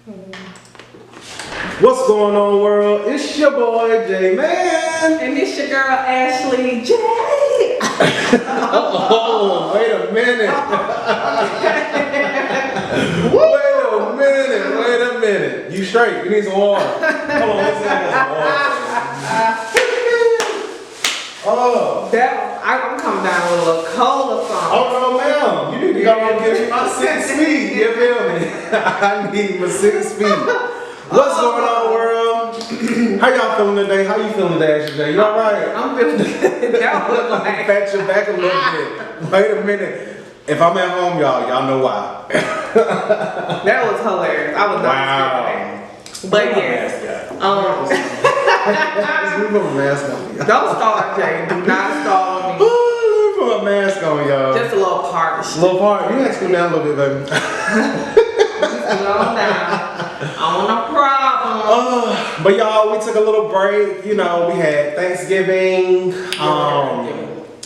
What's going on, world? It's your boy J-Man. And it's your girl Ashley J. Oh, wait a minute. Wait a minute. You straight. You need some water. Hold on, let's see if I got some water. Oh. I'm coming down with a little cola song. Oh, no, ma'am. You need to go and give me my 6 feet. You feel me? I need my 6 feet. What's going on, world? How y'all feeling today? How you feeling today, Ashley? You alright? I'm feeling good. That was like... Pat your back a little bit. Wait a minute. If I'm at home, y'all know why. That was hilarious. I was wow. But yeah. Let me put my mask on, y'all. Don't start, Jay. Do not start on me. Let me put my mask on, y'all. Just a little part. A little part. You gotta scoot down a little bit, baby. Slow down. I want a problem. But y'all, we took a little break. You know, we had Thanksgiving.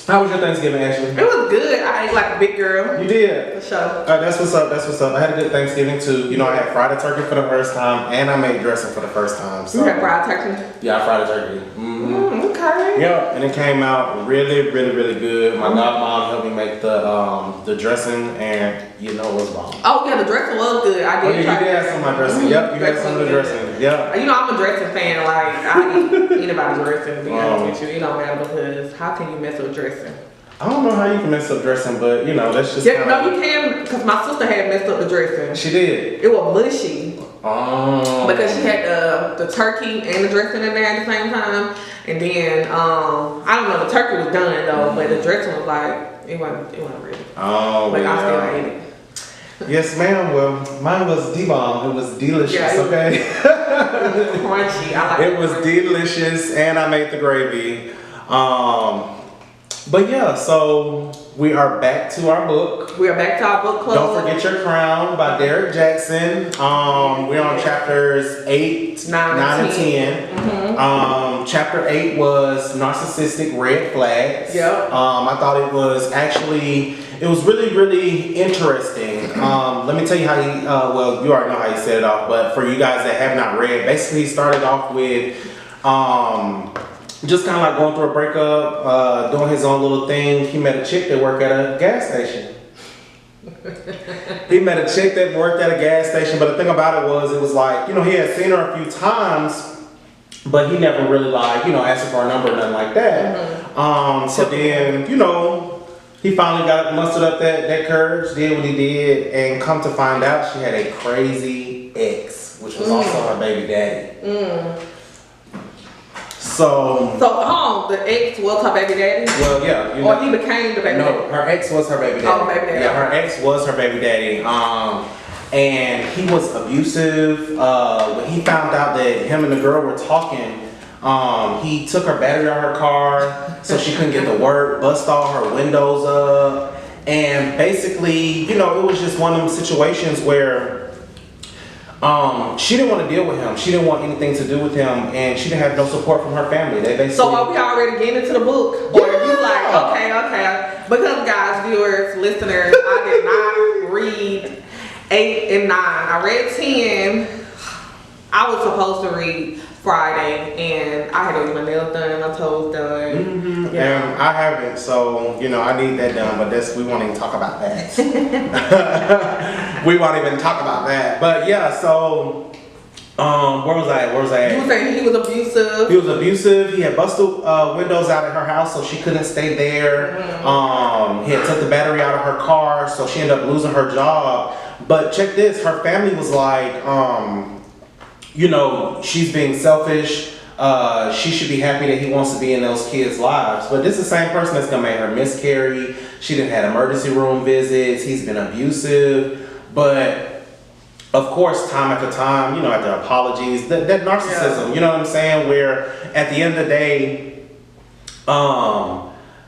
How was your Thanksgiving, Ashley? It was good. I ate like a big girl. You did? For sure. That's what's up. That's what's up. I had a good Thanksgiving too. You know, I had fried turkey for the first time, and I made dressing for the first time. So. You had fried turkey? Yeah, I fried a turkey. Mm-hmm. Okay. Yeah, and it came out really good. My godmom helped me make the dressing, and you know it was bomb. Oh yeah, the dressing was good. I did. Oh, yeah, you did have some of my dressing. Yep, you had some of the dressing. Yeah. You know, I'm a dressing fan. Like I eat anybody's dressing. To be honest with you, it don't matter because how can you mess with dressing? I don't know how you can mess up dressing, but you know that's just. Yeah, no, you can because my sister had messed up the dressing. She did. It was mushy. Oh. Because she had the turkey and the dressing in there at the same time, and then I don't know, the turkey was done though, but the dressing was like it wasn't ready. Oh. But yeah. I still ate it. Yes, ma'am. Well, mine was D-bomb. It was delicious. Yeah, okay. It was crunchy. I like it was delicious, and I made the gravy. But yeah, so we are back to our book. We are back to our book club. Don't Forget Your Crown by Derrick Jaxn. We're on chapters 8, 9, and 10. Mm-hmm. Chapter 8 was narcissistic red flags. Yep. I thought it was really interesting. Let me tell you how he, well, you already know how he set it off, but for you guys that have not read, basically he started off with, just kind of like going through a breakup, doing his own little thing. He met a chick that worked at a gas station. He met a chick that worked at a gas station, but the thing about it was like, you know, he had seen her a few times, but he never really like, you know, asked her for a number or nothing like that. Mm-hmm. So then, you know, he finally mustered up that courage, did what he did, and come to find out she had a crazy ex, which was also her baby daddy. So the ex was her baby daddy? Well, yeah. Or he became the baby daddy? No, her ex was her baby daddy. Oh, baby daddy. Yeah, her ex was her baby daddy. And he was abusive. When he found out that him and the girl were talking, he took her battery out of her car so she couldn't get to work, bust all her windows up. And basically, you know, it was just one of them situations where she didn't want to deal with him. She didn't want anything to do with him, and she didn't have no support from her family. They basically. So are we already getting into the book? Or are you like, okay? Because guys, viewers, listeners, I did not read 8 and 9. I read 10. I was supposed to read Friday, and I had to get my nails done, my toes done. Mm-hmm. Yeah. And I haven't, so you know I need that done. But we won't even talk about that. We won't even talk about that. But yeah, so where was I? You were saying he was abusive. He was abusive. He had busted windows out of her house, so she couldn't stay there. He had took the battery out of her car, so she ended up losing her job. But check this: her family was like, you know, she's being selfish. She should be happy that he wants to be in those kids' lives. But this is the same person that's gonna make her miscarry. She didn't have emergency room visits. He's been abusive. But of course, time after time, you know, after apologies, that narcissism, you know what I'm saying? Where at the end of the day,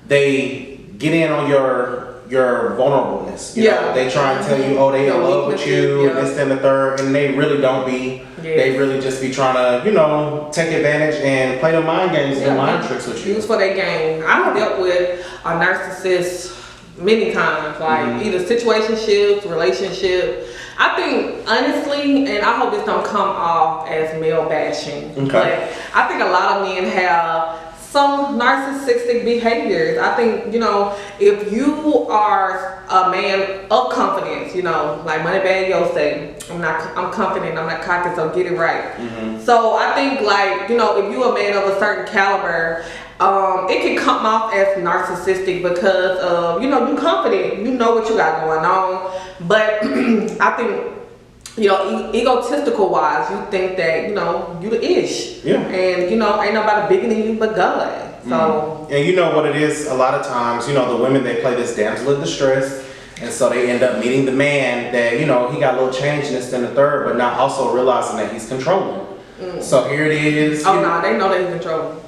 they get in on your vulnerableness. You know, they try and tell you, oh, they in love with you, and this, and the third, and they really don't be. They really just be trying to, you know, take advantage and play the mind games and mind tricks with you. Use for their game. I've dealt with a narcissist many times, like either situationships, relationship. I think honestly, and I hope this don't come off as male bashing, but I think a lot of men have some narcissistic behaviors. I think, you know, if you are a man of confidence, you know, like Moneybag Yo say, I'm confident, I'm not cocky, so get it right. So I think, like, you know, if you a man of a certain caliber, it can come off as narcissistic because of, you know, you confident, you know what you got going on, but I think, you know, egotistical wise, you think that, you know, you the ish. Yeah. And, you know, ain't nobody bigger than you but God. So. And you know what it is, a lot of times, you know, the women, they play this damsel in distress. And so they end up meeting the man that, you know, he got a little change in this and the third, but not also realizing that he's controlling. So here it is. Oh, no, they know that he's controlling.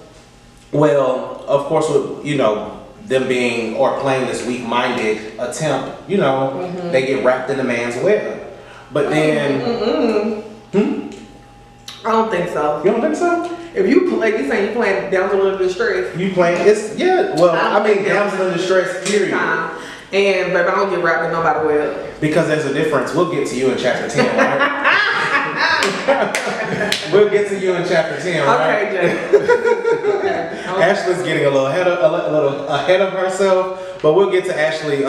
Well, of course, with, you know, them being or playing this weak-minded attempt, you know, they get wrapped in the man's web. But then, I don't think so. You don't think so? If you play, you saying you playing damsel in distress. You playing? It's well. I mean, damsel in distress. Period. And baby, I don't get wrapped in nobody web. Because there's a difference. We'll get to you in chapter 10, right? We'll get to you in chapter 10, right? Okay, Jay. Okay. Ashley's getting a little ahead of herself, but we'll get to Ashley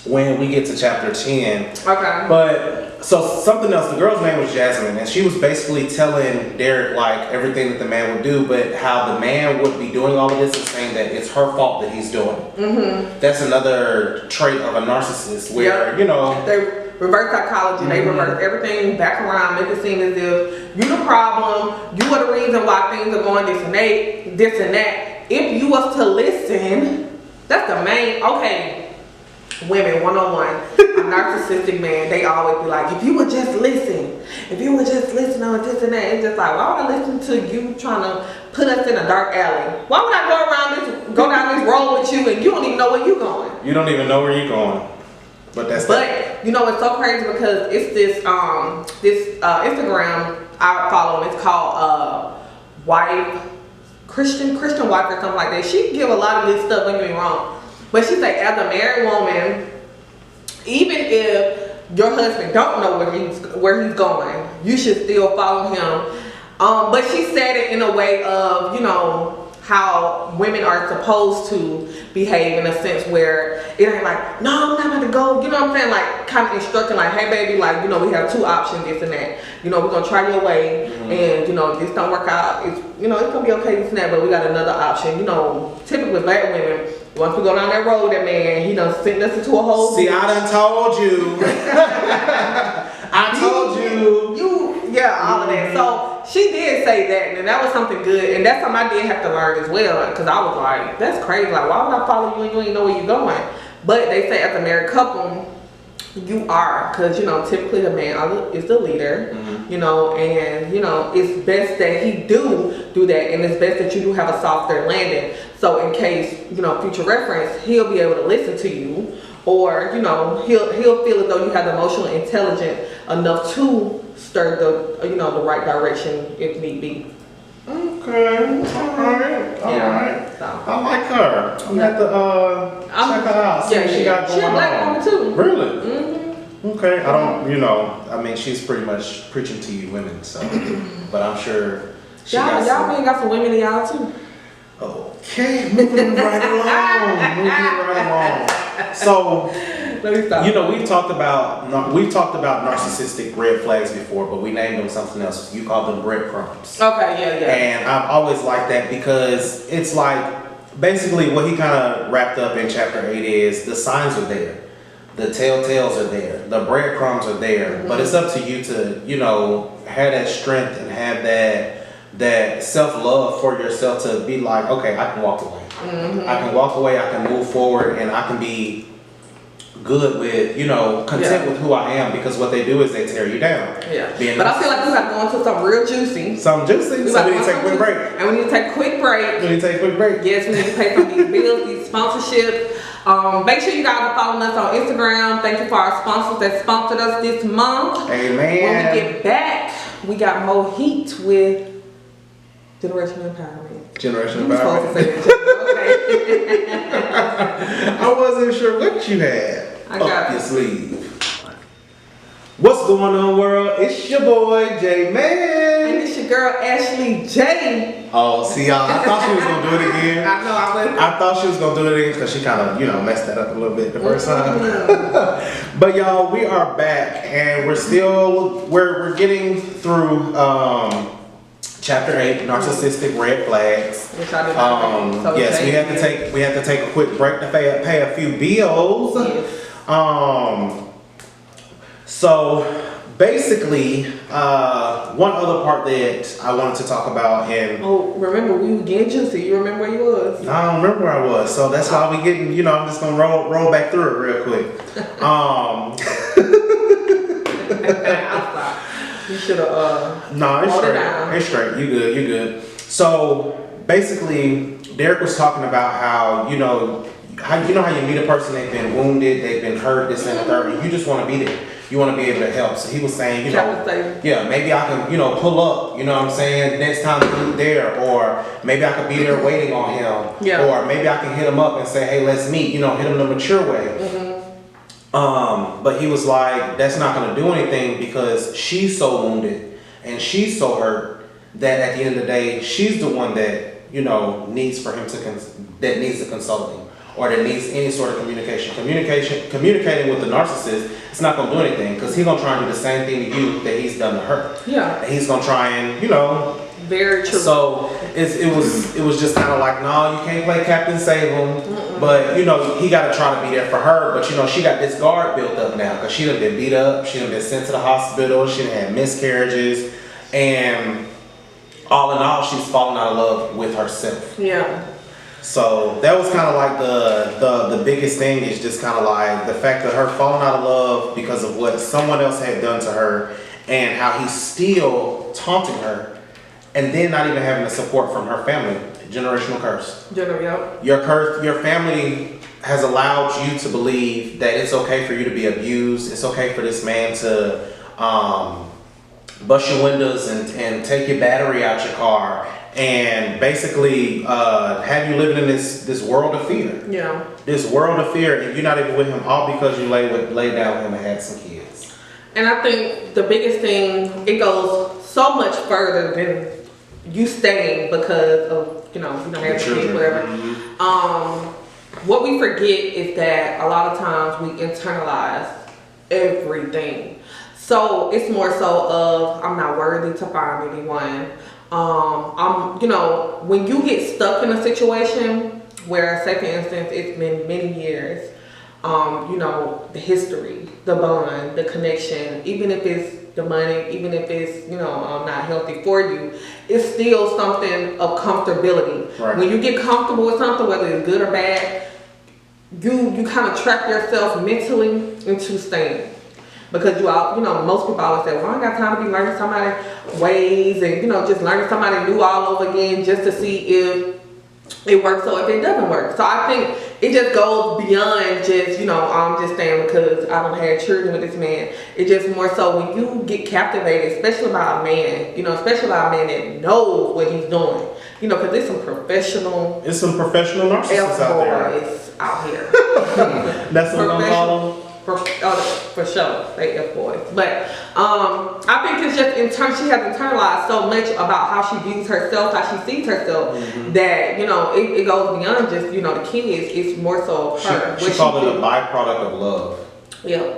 when we get to chapter 10. Okay. But so something else, the girl's name was Jasmine, and she was basically telling Derrick like everything that the man would do, but how the man would be doing all of this and saying that it's her fault that he's doing it. That's another trait of a narcissist where, you know, they reverse psychology. They reverse everything back around, make it seem as if you the problem, you are the reason why things are going this and that. If you was to listen, that's the main, okay. Women 101, a narcissistic man, they always be like, if you would just listen, on this and that, it's just like, why would I listen to you trying to put us in a dark alley? Why would I go down this road with you and you don't even know where you're going? You don't even know where you're going. But you know, it's so crazy because it's this Instagram I follow, and it's called Christian wife or something like that. She give a lot of this stuff, don't get me wrong. But she say, as a married woman, even if your husband don't know where he's going, you should still follow him. But she said it in a way of, you know, how women are supposed to behave in a sense where it ain't like, no, I'm not going to go. You know what I'm saying? Like, kind of instructing, like, hey, baby, like, you know, we have two options, this and that. You know, we're going to try your way, and, you know, if this don't work out, it's, you know, it's going to be okay, this and that, but we got another option. You know, typically black women, once we go down that road, that man, he done sent us into a whole See, I done told you. I told you. All of that. So she did say that, and that was something good, and that's something I did have to learn as well, because I was like, that's crazy. Like, why would I follow you and you ain't know where you're going? But they say as a married couple, you are, because, you know, typically the man is the leader, you know, and, you know, it's best that he do that, and it's best that you do have a softer landing. So in case, you know, future reference, he'll be able to listen to you, or, you know, he'll feel as though you have the emotional intelligence enough to stir the, you know, the right direction if need be. Okay, all right. So. I like her. I'm at the check her out. See what she got going on. She's a black woman too. Really? Okay. I don't. You know. I mean, she's pretty much preaching to you women. So, but I'm sure. Y'all been got some women in y'all too. Okay, moving right along. So, you know, we've talked about narcissistic red flags before, but we named them something else. You call them breadcrumbs. Okay, yeah. And I've always liked that because it's like basically what he kind of wrapped up in chapter 8 is the signs are there, the telltales are there, the breadcrumbs are there, but it's up to you to, you know, have that strength and have that self-love for yourself to be like, okay, I can walk away. I can walk away, I can move forward, and I can be good with, you know, content with who I am, because what they do is they tear you down. But I feel like we got to go into something real juicy. So we need to take a quick break. And we need to take a quick break. Yes, we need to pay some of these bills, these sponsorships. Make sure you guys are following us on Instagram. Thank you for our sponsors that sponsored us this month. Amen. When we get back, we got more heat with Generational Empowerment. I wasn't sure what you had up your sleeve. going on, world? It's your boy, J And Man. it's your girl, Ashley J. Oh, see, y'all, I thought she was going to do it again. I know I went. I thought she was going to do it again because she kind of, messed that up a little bit the first time. But, y'all, we are back, and we're getting through Chapter 8, Narcissistic Red Flags. Which I did not so Yes, we had to take a quick break to pay a few bills. Yes. So basically, one other part that I wanted to talk about, and Oh, remember we were getting juicy. You remember where you was? I don't remember where I was, so that's why we getting. I'm just gonna roll back through it real quick. I'm sorry. You should have. No, it's hold it straight. down. It's straight. You good. You good. So basically, Derrick was talking about how how you meet a person, they've been wounded, they've been hurt, this and the third, and you just want to be there. You want to be able to help. So he was saying, yeah, maybe I can, pull up. You know what I'm saying? Next time he's there, or maybe I could be there waiting on him, Yeah. or maybe I can hit him up and say, hey, let's meet. Hit him the mature way. But he was like, that's not going to do anything because she's so wounded and she's so hurt that at the end of the day, she's the one that, needs for him that needs the consulting or that needs any sort of communicating with the narcissist. It's not going to do anything because he's going to try and do the same thing to you that he's done to her. Yeah. And he's going to try and, Very true. So it was just kind of like, no, you can't play Captain Save him. But he got to try to be there for her. But she got this guard built up now because she done been beat up, she done been sent to the hospital, she done had miscarriages, and all in all, she's fallen out of love with herself. Yeah. So that was kind of like the biggest thing is just kind of like the fact that her falling out of love because of what someone else had done to her and how he's still taunting her. And then not even having the support from her family. Generational curse. Yep. Your family has allowed you to believe that it's okay for you to be abused. It's okay for this man to bust your windows and take your battery out your car and basically have you living in this world of fear. Yeah. This world of fear, and you're not even with him all because you laid down with him and had some kids. And I think the biggest thing, it goes so much further than you staying because of, you don't have kids, whatever. What we forget is that a lot of times we internalize everything. So it's more so of, I'm not worthy to find anyone. When you get stuck in a situation where, say for instance, it's been many years, the history, the bond, the connection, even if it's the money, even if it's, not healthy for you, it's still something of comfortability. Right. When you get comfortable with something, whether it's good or bad, you kind of trap yourself mentally into staying. Because most people always say, well, I ain't got time to be learning somebody's ways and, just learning somebody new all over again just to see if it works or if it doesn't work. So I think it just goes beyond just, I'm just staying because I don't have children with this man. It's just more so when you get captivated, especially by a man, especially by a man that knows what he's doing. Because there's some professional narcissists out there. F-boys out here. That's what I'm calling them. For sure, they F-boys. But I think it's just she has internalized so much about how she views herself, how she sees herself, that it goes beyond just the kids. It's more so her. She called it a byproduct of love. Yeah,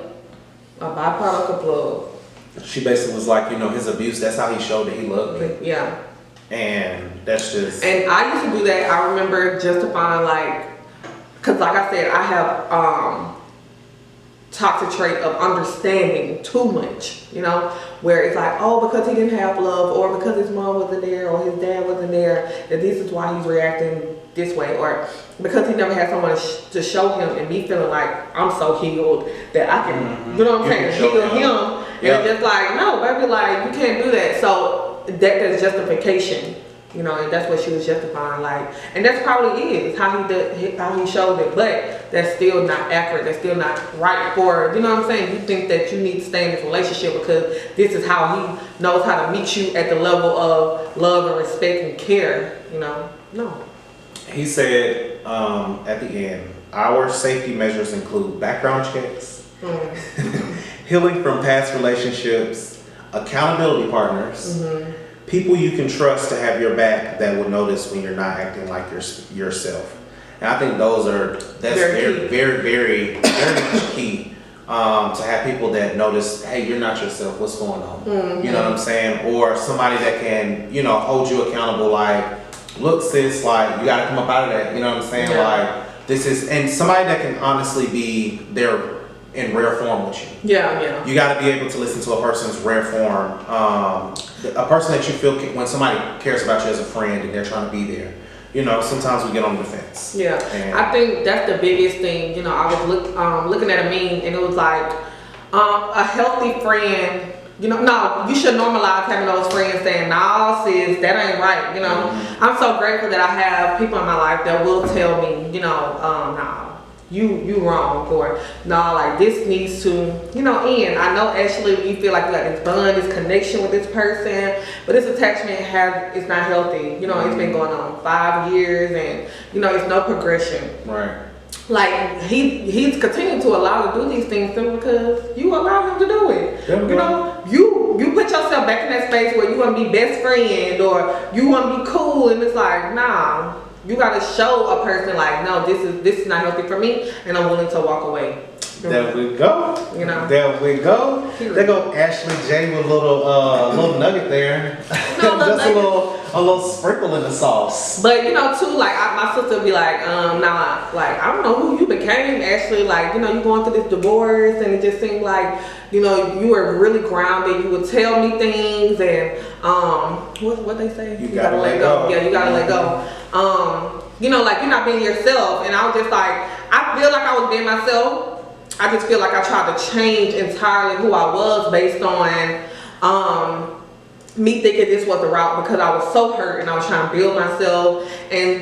a byproduct of love. She basically was like, his abuse. That's how he showed that he loved me. Yeah. And that's just. And I used to do that. I remember justifying because like I said, I have toxic trait of understanding too much, where it's like, oh, because he didn't have love, or because his mom wasn't there, or his dad wasn't there, that this is why he's reacting this way, or because he never had someone to show him, and me feeling like I'm so healed that I can, heal him. And it's just like, no, baby, you can't do that. So that's justification. And that's what she was justifying, and that's probably is how he showed it, but that's still not accurate. That's still not right for, what I'm saying? You think that you need to stay in this relationship because this is how he knows how to meet you at the level of love and respect and care, No. He said at the end, our safety measures include background checks. healing from past relationships, accountability partners, people you can trust to have your back that will notice when you're not acting like yourself. And I think that's very much key. To have people that notice, hey, you're not yourself, what's going on? You know what I'm saying? Or somebody that can, hold you accountable, like, look, sis, like, you gotta come up out of that, you know what I'm saying? Like, and somebody that can honestly be there in rare form with you. Yeah. You gotta be able to listen to a person's rare form. A person that you feel, when somebody cares about you as a friend and they're trying to be there. Sometimes we get on the defense. Yeah, I think that's the biggest thing. I was looking at a meme and it was like a healthy friend. No, you should normalize having those friends saying, "Nah, sis, that ain't right." I'm so grateful that I have people in my life that will tell me, nah, you wrong, or nah, like this needs to, end. I know actually when you feel like you got this bond, this connection with this person, but this attachment is not healthy. It's been going on 5 years and it's no progression. Right. Like he's continuing to allow to do these things simply because you allow him to do it. You put yourself back in that space where you want to be best friend or you want to be cool, and it's like, nah. You gotta show a person like, no, this is not healthy for me, and I'm willing to walk away. There we go. There we go. There go Ashley J with a little nugget there. Just a little sprinkle in the sauce. But too, like my sister would be like, nah, like I don't know who you became, Ashley. Like you going through this divorce, and it just seemed like you were really grounded. You would tell me things, and what they say? You gotta let go. Yeah, you gotta let go. Like you're not being yourself, and I was just like, I feel like I was being myself. I just feel like I tried to change entirely who I was based on me thinking this was the route because I was so hurt and I was trying to build myself and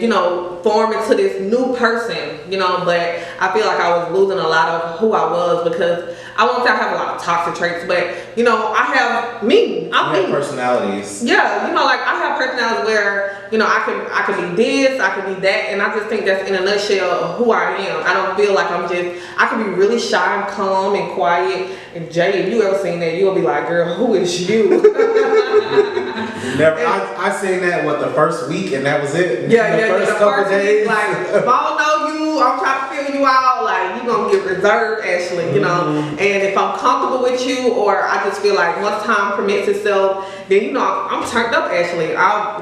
form into this new person, but I feel like I was losing a lot of who I was because I won't say I have a lot of toxic traits, but I have me. I'm me. Personalities. Yeah, like I have personalities where I can be this, I can be that, and I just think that's in a nutshell who I am. I don't feel like I can be really shy and calm and quiet. And Jay, if you ever seen that, you'll be like, girl, who is you? Never. I seen that the first week, and that was it. The first couple days. Week, like if I don't know you, I'm trying to feel you out. Like you gonna get reserved, Ashley. And if I'm comfortable with you, or I just feel like once time permits itself, then I'm turned up, Ashley.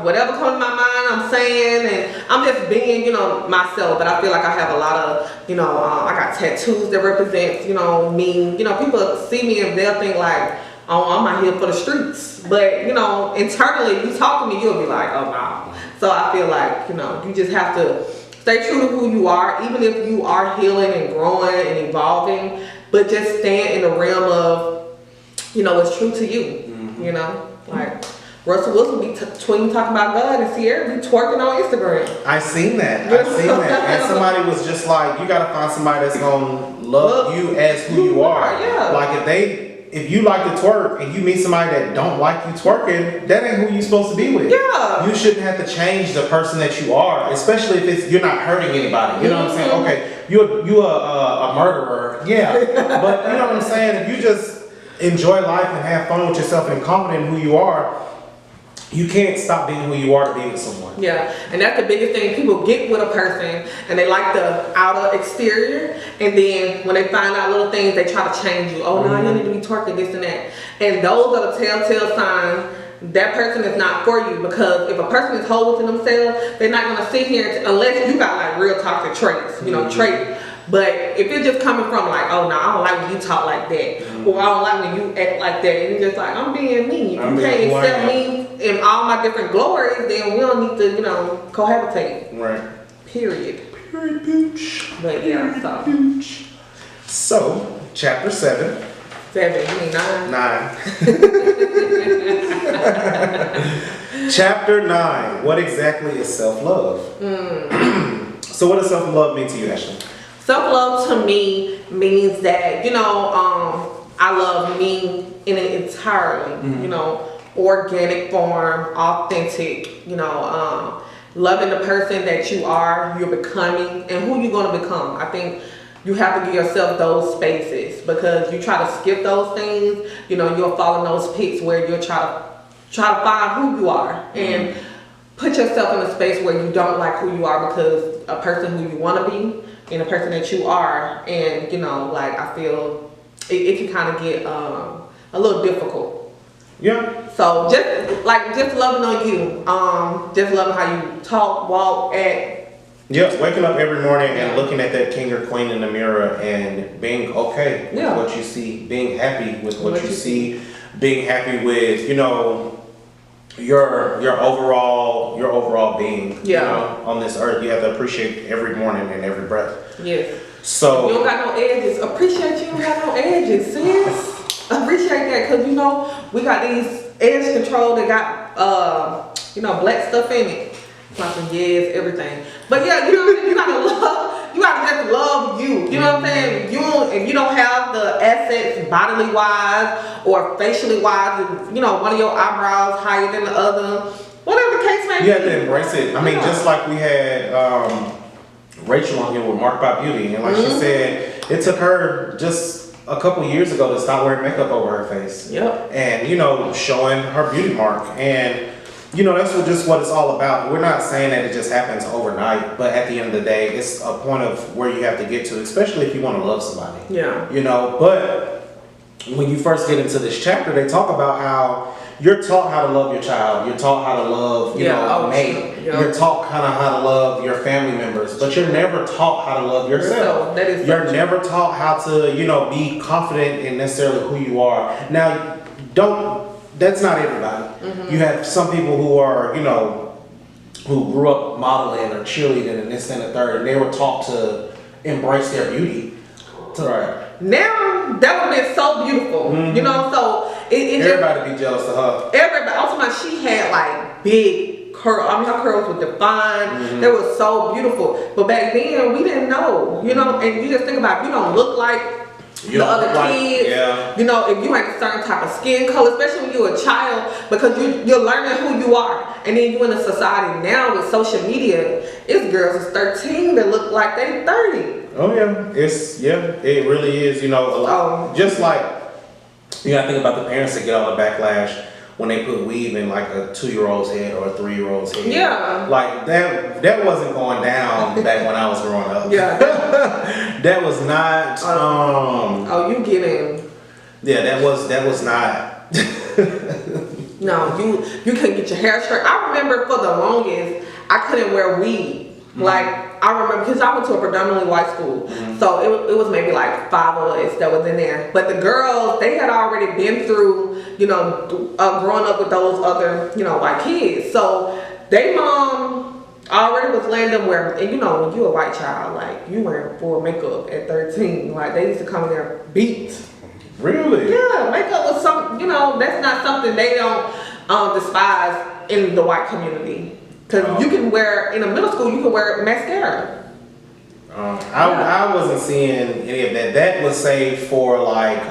Whatever comes to my mind, I'm saying, and I'm just being, myself. But I feel like I have a lot of, I got tattoos that represent, me. People see me and they'll think like, oh, I'm out here for the streets. But, internally, if you talk to me, you'll be like, oh, no. So I feel like, you just have to stay true to who you are, even if you are healing and growing and evolving, but just stand in the realm of, what's true to you, Like, Russell Wilson be talking about God and Sierra be twerking on Instagram. I seen that. And somebody was just like, you gotta find somebody that's gonna love you as who you are. Yeah. Like if you like to twerk and you meet somebody that don't like you twerking, that ain't who you supposed to be with. Yeah. You shouldn't have to change the person that you are, especially if you're not hurting anybody. You know what I'm saying? Okay, you a murderer. Yeah. But you know what I'm saying? If you just enjoy life and have fun with yourself and confident in who you are, you can't stop being who you are to be with someone. Yeah, and that's the biggest thing. People get with a person and they like the outer exterior, and then when they find out little things, they try to change you. Oh, no, you need to be twerking this and that. And those are the telltale signs that person is not for you, because if a person is whole within themselves, they're not going to sit here unless you got like real toxic traits, traits. But if it's just coming from like, oh no, I don't like when you talk like that, or I don't like when you act like that, and you're just like, I'm being me. If you can't accept me in all my different glories, then we don't need to, cohabitate. Right. Period. Period, pooch. But yeah, so. Pooch. So, chapter 7. 7, you mean 9? 9. Chapter 9. What exactly is self-love? So what does self-love mean to you, Ashley? Self-love to me means that, I love me in an entirely, organic form, authentic, loving the person that you are, you're becoming, and who you're going to become. I think you have to give yourself those spaces, because you try to skip those things, you know, you'll fall in those pits where you'll try to find who you are and put yourself in a space where you don't like who you are, because a person who you want to be and a person that you are, and you know, like I feel it can kind of get a little difficult. Yeah. So just loving on you, just loving how you talk, walk, act. Yeah, waking up every morning and looking at that king or queen in the mirror and being okay with what you see, being happy with what you see, being happy with, you know, your overall being, you know, on this earth. You have to appreciate every morning and every breath. Yes. So you don't got no edges. Appreciate you don't have no edges, sis. Appreciate that, because you know we got these edge control that got you know, black stuff in it. Fucking yes, everything. But yeah, you know what I mean? You gotta just love you. You know what I'm saying? If you don't have the assets bodily wise or facially wise, and, you know, one of your eyebrows higher than the other, whatever the case may be. You have to embrace it. I mean, just like we had Rachel on here with Mark by Beauty, and like she said, it took her just a couple years ago to stop wearing makeup over her face. Yep. And, you know, showing her beauty mark. And you know, that's just what it's all about. We're not saying that it just happens overnight, but at the end of the day, it's a point of where you have to get to, especially if you want to love somebody. Yeah. You know, but when you first get into this chapter, they talk about how you're taught how to love your child. You're taught how to love, you know, a mate. Yep. You're taught kind of how to love your family members, but you're never taught how to love yourself. That is you're never taught how to, you know, be confident in necessarily who you are. Now, that's not everybody. You have some people who are, you know, who grew up modeling or cheerleading and this and the third, and they were taught to embrace their beauty. Right. Now, that would have been so beautiful. You know, so everybody be jealous of her. Everybody. Also, she had like big curls. I mean, her curls were defined. They were so beautiful. But back then, we didn't know. You know, and you just think about it, you don't look like the other kids, you know, if you ain't a certain type of skin color, especially when you're a child, because you're learning who you are. And then you in a society now with social media, it's girls that's 13 that look like they 30. Oh yeah, it really is. You know, just like you gotta think about the parents that get all the backlash when they put weave in like a 2-year-old's head or a 3-year-old's head. Yeah. Like that wasn't going down back when I was growing up. Yeah. That was not you getting. Yeah, that was not. No, you couldn't get your hair straight. I remember for the longest I couldn't wear weave. Like I remember, because I went to a predominantly white school, so it was maybe like 5 of us that was in there. But the girls, they had already been through, you know, growing up with those other, you know, white kids. So they mom already was letting them wear. And you know, when you a white child, like you wearing full makeup at 13, like they used to come in there beat. Really? Yeah, makeup was something. You know, that's not something they don't despise in the white community. Because you can wear, in a middle school, you can wear mascara. I wasn't seeing any of that. That was saved for like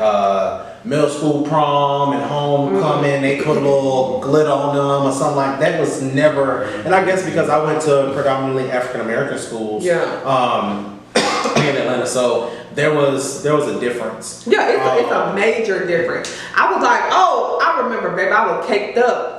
middle school prom and homecoming. They put a little glitter on them or something like that. Was never, and I guess because I went to predominantly African American schools in Atlanta, so there was a difference. Yeah, it's a major difference. I was like, I remember, baby, I was caked up.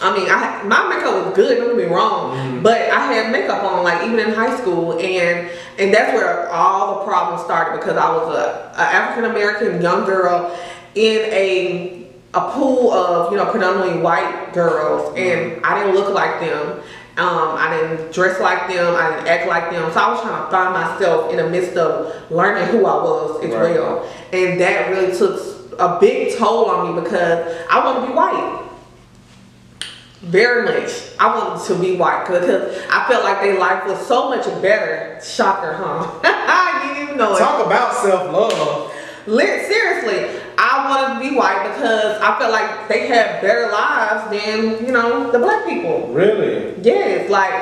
I mean, my makeup was good, don't get me wrong, but I had makeup on, like, even in high school, and that's where all the problems started, because I was a African-American young girl in a pool of, you know, predominantly white girls, and I didn't look like them. I didn't dress like them, I didn't act like them, so I was trying to find myself in the midst of learning who I was as well, and that really took a big toll on me, because I want to be white. Very much. I wanted to be white because I felt like their life was so much better. Shocker, huh? You didn't even know it. Talk about self-love. Seriously, I wanted to be white because I felt like they had better lives than, you know, the black people. Really? Yes, like,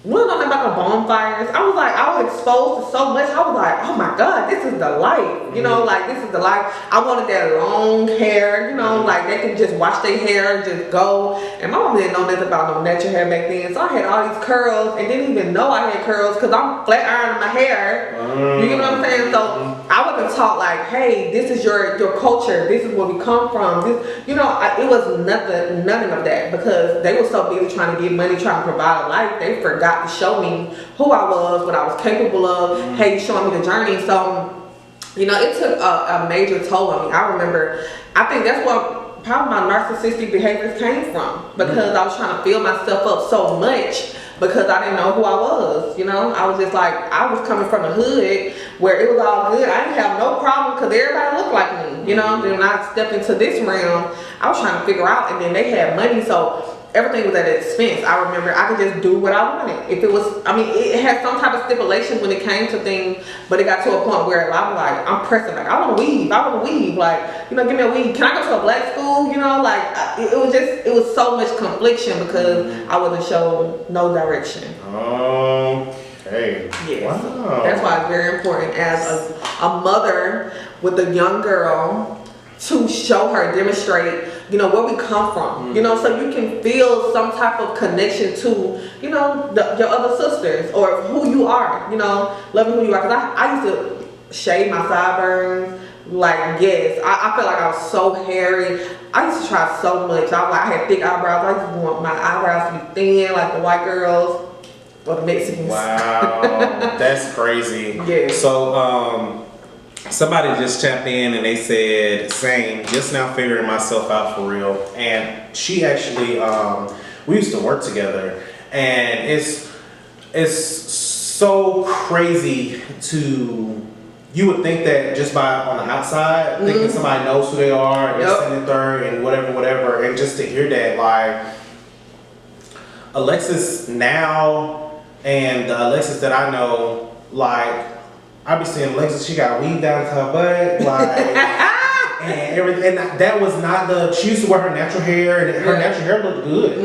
we don't know about no bonfires. I was like, like, I was exposed to so much. I was like, oh my God, this is the life. You know, like, this is the life. I wanted that long hair, you know, like they can just wash their hair and just go. And my mom didn't know nothing about no natural hair back then. So I had all these curls and didn't even know I had curls because I'm flat ironing my hair. You get what I'm saying? So I wasn't taught like, hey, this is your culture. This is where we come from. This, you know, it was nothing of that because they were so busy trying to get money, trying to provide a life. They forgot to show me who I was, what I was capable of. Hey, showing me the journey. So, you know, it took a major toll on me. I remember, I think that's what probably my narcissistic behaviors came from because I was trying to fill myself up so much because I didn't know who I was, you know. I was just like, I was coming from the hood where it was all good. I didn't have no problem because everybody looked like me, you know. Then when I stepped into this realm, I was trying to figure out, and then they had money, so everything was at an expense. I remember I could just do what I wanted. If it was, I mean, it had some type of stipulation when it came to things, but it got to a point where I'm like, I'm pressing, like, I want to weave, like, you know, give me a weave. Can I go to a black school? You know, like, it was so much confliction because I wasn't shown no direction. Okay. Yes. Wow. That's why it's very important as a mother with a young girl to show her, demonstrate, you know, where we come from, you know, so you can feel some type of connection to, you know, your other sisters or who you are, you know, loving who you are. Because I used to shave my sideburns, like, yes, I felt like I was so hairy. I used to try so much. I had thick eyebrows. I used to want my eyebrows to be thin, like the white girls or the Mexicans. Wow, that's crazy. Yeah. So, somebody just tapped in and they said, same, just now figuring myself out for real. And she actually, we used to work together, and it's so crazy to, you would think that just by on the outside, thinking somebody knows who they are, and this and the third, and whatever, and just to hear that, like, Alexis now and the Alexis that I know, like, I be seeing Alexis, she got weave down to her butt, like, and everything. And that was not she used to wear her natural hair, and her natural hair looked good.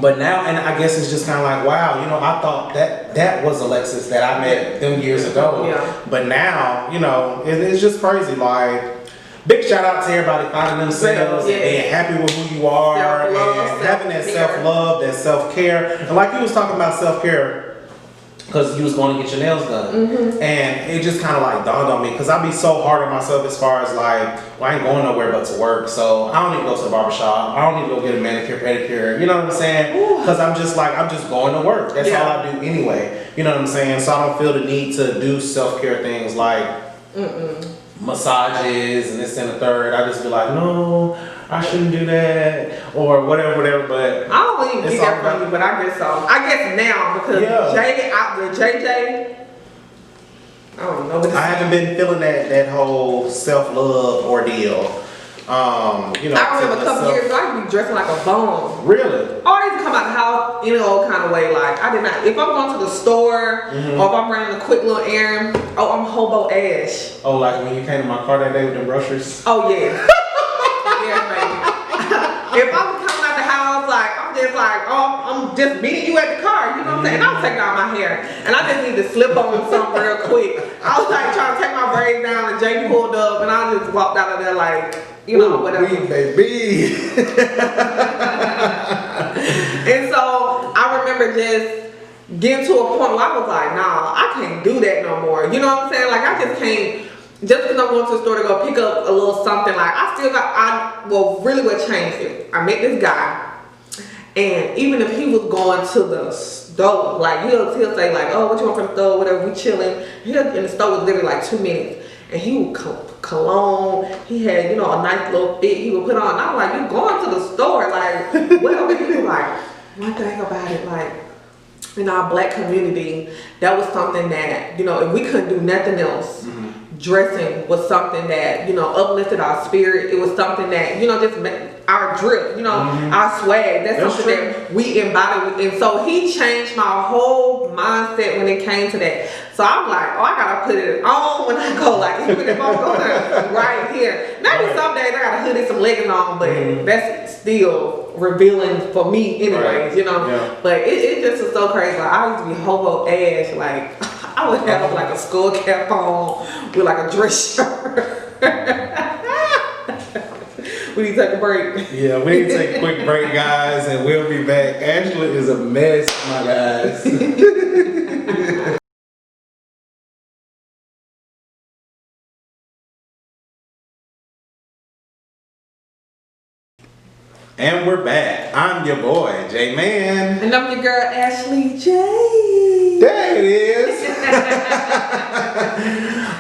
But now, and I guess it's just kind of like, wow, you know, I thought that was Alexis that I met them years ago. Yeah. But now, you know, it's just crazy. Like, big shout out to everybody finding themselves and being happy with who you are, and having that self-love, that self-care. And like you was talking about self-care, because you was going to get your nails done. And it just kind of like dawned on me, because I be so hard on myself as far as like, well, I ain't going nowhere but to work, so I don't need to go to the barbershop, I don't need to go get a manicure, pedicure, you know what I'm saying? Because I'm just going to work. That's all I do anyway, you know what I'm saying? So I don't feel the need to do self-care things like massages and this and the third. I just be like, no, I shouldn't do that, or whatever, but I don't even get that from you, but I guess so. I guess now, because JJ, I don't know. I haven't been feeling that whole self-love ordeal. You know, I remember a couple years ago, I used to be dressing like a bum. Really? Or I used to come out the house in an old kind of way. Like, I did not. If I'm going to the store, or if I'm running a quick little errand, I'm hobo ash. Oh, like when you came to my car that day with the groceries? Oh, yeah. Yes, baby. If I'm coming out the house, like, I'm just meeting you at the car, you know what I'm saying? And I'm taking out my hair, and I just need to slip on something real quick. I was like trying to take my braids down, and Jay pulled up, and I just walked out of there like, you know, whatever. Baby. And so I remember just getting to a point where I was like, nah, I can't do that no more. You know what I'm saying? Like, I just can't. Just because I'm going to the store to go pick up a little something, like, really what changed it, I met this guy, and even if he was going to the store, like, he'll say, like, oh, what you want from the store, whatever, we chilling, and the store was literally like 2 minutes, and he would cologne, he had, you know, a nice little fit he would put on, and I'm like, you going to the store, like, whatever. He was like, one thing about it, like, in our black community, that was something that, you know, if we couldn't do nothing else, dressing was something that, you know, uplifted our spirit. It was something that, you know, just our drip, you know, our swag. That's something that we embody. And so he changed my whole mindset when it came to that. So I'm like, oh, I gotta put it on when I go, like even if I'm going right here. Maybe some days I got a hoodie, some leggings on, but that's still revealing for me anyways, you know. Yeah. But it just was so crazy. Like I used to be hobo ass, like I would have like a skull cap on with like a dress shirt. We need to take a break. Yeah, we need to take a quick break, guys, and we'll be back. Angela is a mess, my guys. And we're back. I'm your boy, J-Man. And I'm your girl, Ashley J. There it is.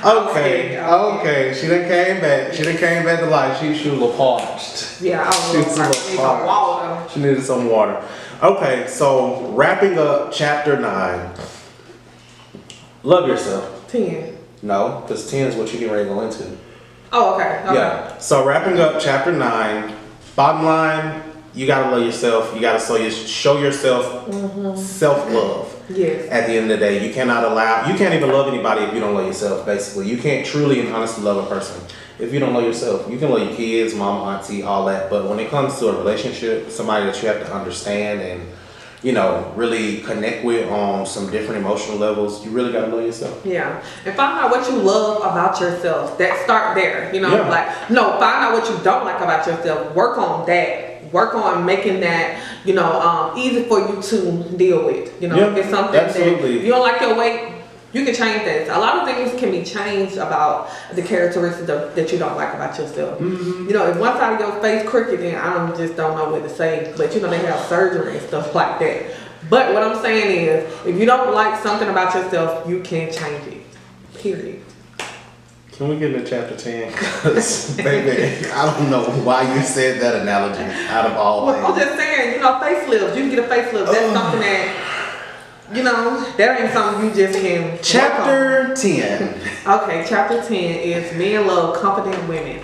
Okay. She done came back. She done came back to life. She was a little parched. Yeah, I She was was a like, little need some parched. water. She needed some water. Okay, so wrapping up chapter 9. Love yourself. 10. No, because 10 is what you get ready to go into. Oh, okay. Yeah. So wrapping up chapter 9. Bottom line, you gotta love yourself. You gotta show yourself self-love. Yes. At the end of the day, you can't even love anybody if you don't love yourself. Basically, you can't truly and honestly love a person if you don't love yourself. You can love your kids, mom, auntie, all that, but when it comes to a relationship, somebody that you have to understand and really connect with on some different emotional levels, you really gotta love yourself. Yeah. And find out what you love about yourself. Start there. Find out what you don't like about yourself. Work on that. Work on making that, easy for you to deal with. If it's something absolutely. that you don't like your weight, you can change things. A lot of things can be changed about the characteristics that you don't like about yourself. Mm-hmm. If one side of your face crooked, then I just don't know what to say. But they have surgery and stuff like that. But what I'm saying is, if you don't like something about yourself, you can change it. Period. Can we get into chapter 10? Because, baby, I don't know why you said that analogy out of all things. I'm just saying, facelifts. You can get a facelift. That's something that, that ain't something you just can. Chapter 10. Okay, chapter 10 is men love confident women.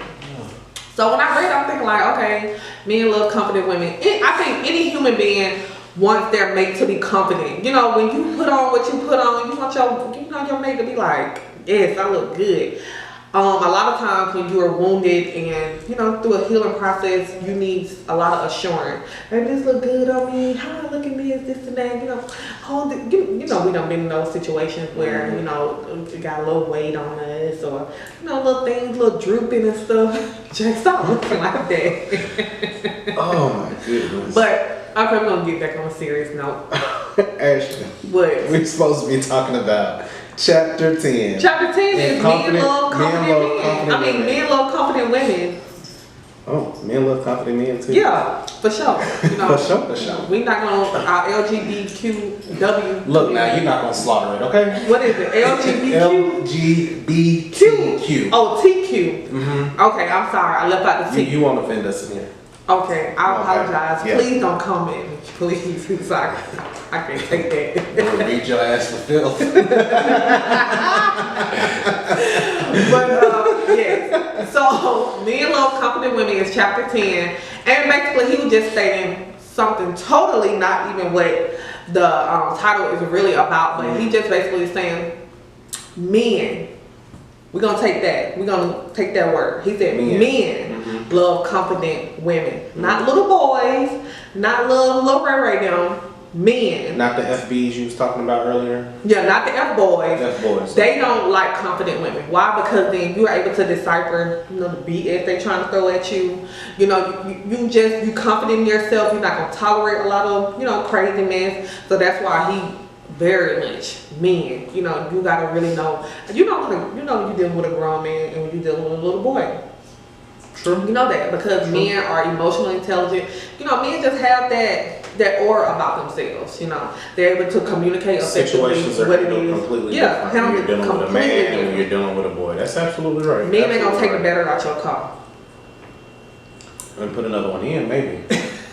So when I read it, I'm thinking like, okay, men love confident women. I think any human being wants their mate to be confident. When you put on what you put on, you want your mate to be like, yes, I look good. A lot of times when you are wounded and through a healing process, you need a lot of assurance. Baby, this look good on me. How I look at me is this and that. We done been in those situations where we got a little weight on us or little things, little drooping and stuff. Just stop looking like that. Oh my goodness. But okay, we're gonna get back on a serious note. Ashley, what? We're supposed to be talking about Chapter 10. Chapter 10 is men love confident men. Men love confident women. Oh, men love confident men too. Yeah, for sure. For sure. We not gonna LGBTQW. Look now, you're not gonna slaughter it, okay? What is it? LGBTQ. Oh, TQ. Mm-hmm. Okay, I'm sorry. I left out the T. You won't offend us in here. Okay, I apologize. Yeah. Please don't comment. Please, sorry. I can't take that. We'll read your ass for filth. But yes. So men love confident women is chapter 10, and basically he was just stating something totally not even what the title is really about, but he just basically saying men. We're gonna take that. We're gonna take that word. He said men love confident women, not little boys, not little Ray now. Men. Not the FBs you was talking about earlier. Yeah, not the F boys. F boys. They don't like confident women. Why? Because then you're able to decipher, the BS they trying to throw at you. You confident in yourself. You're not gonna tolerate a lot of crazy mess. So that's why he very much men. You gotta really know. You're dealing with a grown man and when you're dealing with a little boy. True. You know that because men are emotionally intelligent. Men just have that aura about themselves. They're able to communicate effectively. Situations are handled completely different when you're dealing with a man and when you're dealing with a boy. That's absolutely right. Men ain't gonna take the battery out your car. And put another one in, maybe.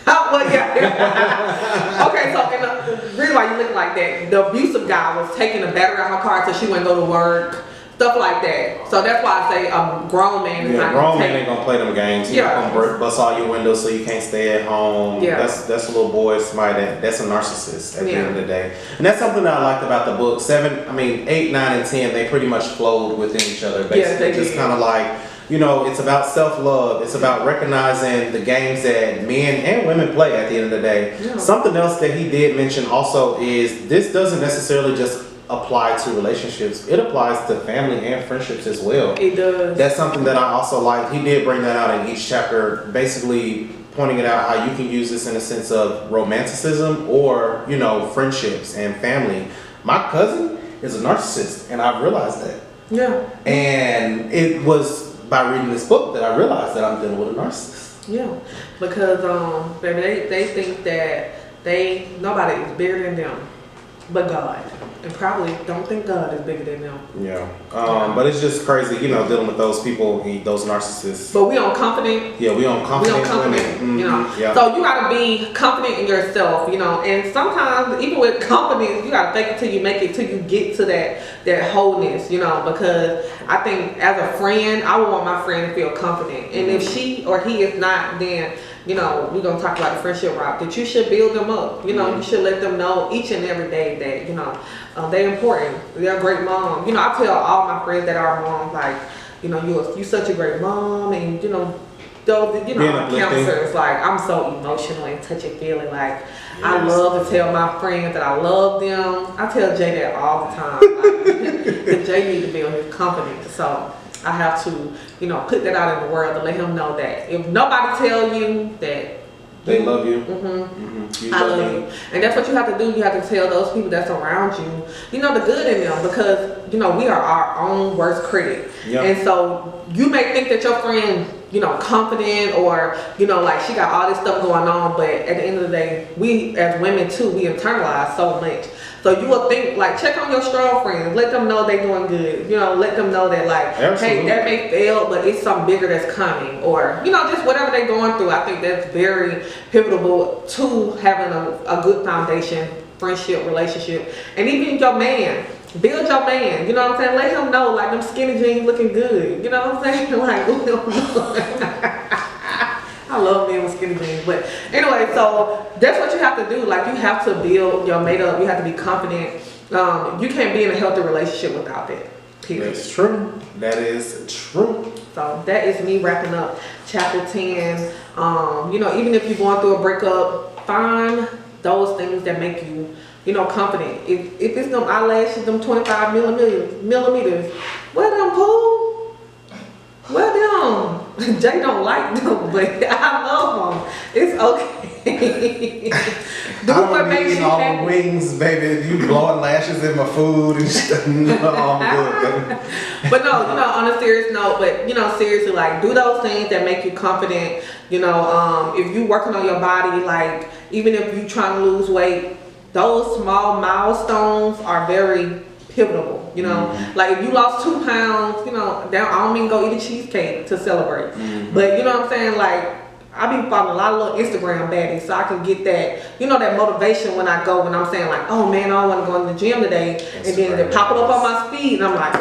Well, yeah. Okay, so the reason why you look like that, the abusive guy was taking the battery out of her car so she wouldn't go to work, stuff like that. So that's why I say a grown man is not grown gonna man ain't gonna play them games. He's not gonna bust all your windows so you can't stay at home. Yeah. That's a little boy, somebody that's a narcissist at the end of the day. And that's something that I liked about the book. 8, 9, and 10, they pretty much flowed within each other. Basically, they just did. kind of like, it's about self-love. It's about recognizing the games that men and women play at the end of the day. Yeah. Something else that he did mention also is this doesn't necessarily just apply to relationships. It applies to family and friendships as well. It does. That's something that I also like. He did bring that out in each chapter, basically pointing it out how you can use this in a sense of romanticism or, friendships and family. My cousin is a narcissist, and I've realized that. Yeah. And it was by reading this book that I realized that I'm dealing with a narcissist. Yeah. Because baby, they think that nobody is bigger than them but God. And probably don't think God is bigger than them. Yeah. But it's just crazy, dealing with those people, those narcissists. But we on confident. Yeah, we on confident women. Mm-hmm. Yeah. So you gotta be confident in yourself, and sometimes even with confidence, you gotta fake it till you make it, till you get to that wholeness, because I think as a friend, I would want my friend to feel confident. And if she or he is not, then we're gonna talk about the friendship route, that you should build them up. You should let them know each and every day that, they're important. They're a great mom. I tell all my friends that are moms, like, you're such a great mom, and those, counselors, like, I'm so emotional and touchy-feely. Like, yes. I love to tell my friends that I love them. I tell Jay that all the time. Like, that Jay need to build his confidence. So I have to, put that out in the world to let him know that if nobody tell you that they love you. I love you. And that's what you have to do. You have to tell those people that's around you, the good in them, because, we are our own worst critic. Yep. And so you may think that your friend, confident or, like she got all this stuff going on, but at the end of the day, we as women too, we internalize so much. So you will think, like, check on your strong friends. Let them know they're doing good. Let them know that, like, Absolutely. Hey, that may fail, but it's something bigger that's coming. Or, just whatever they're going through. I think that's very pivotal to having a good foundation, friendship, relationship. And even your man. Build your man. You know what I'm saying? Let him know, like, them skinny jeans looking good. You know what I'm saying? Like, I love men with skinny jeans. But anyway, so that's what you have to do. Like, you have to build your mate up. You have to be confident. You can't be in a healthy relationship without that. Period. That's true. That is true. So that is me wrapping up chapter 10. Even if you're going through a breakup, find those things that make you, confident. If it's them eyelashes, them 25 millimeters, wear them, Pooh. Wear them. Jay don't like them, but I love them. It's okay. Do what makes you all happy. The wings, baby. You blowing lashes in my food and shit. No, I'm good, baby. But no, on a serious note, but seriously, like, do those things that make you confident. If you working on your body, like, even if you trying to lose weight, those small milestones are very pivotal. Like, if you lost 2 pounds, I don't mean go eat a cheesecake to celebrate, but you know what I'm saying, like, I be following a lot of little Instagram baddies so I can get that, that motivation when I'm saying, like, oh man, I don't want to go in the gym today. And then they pop it up on my feed and I'm like,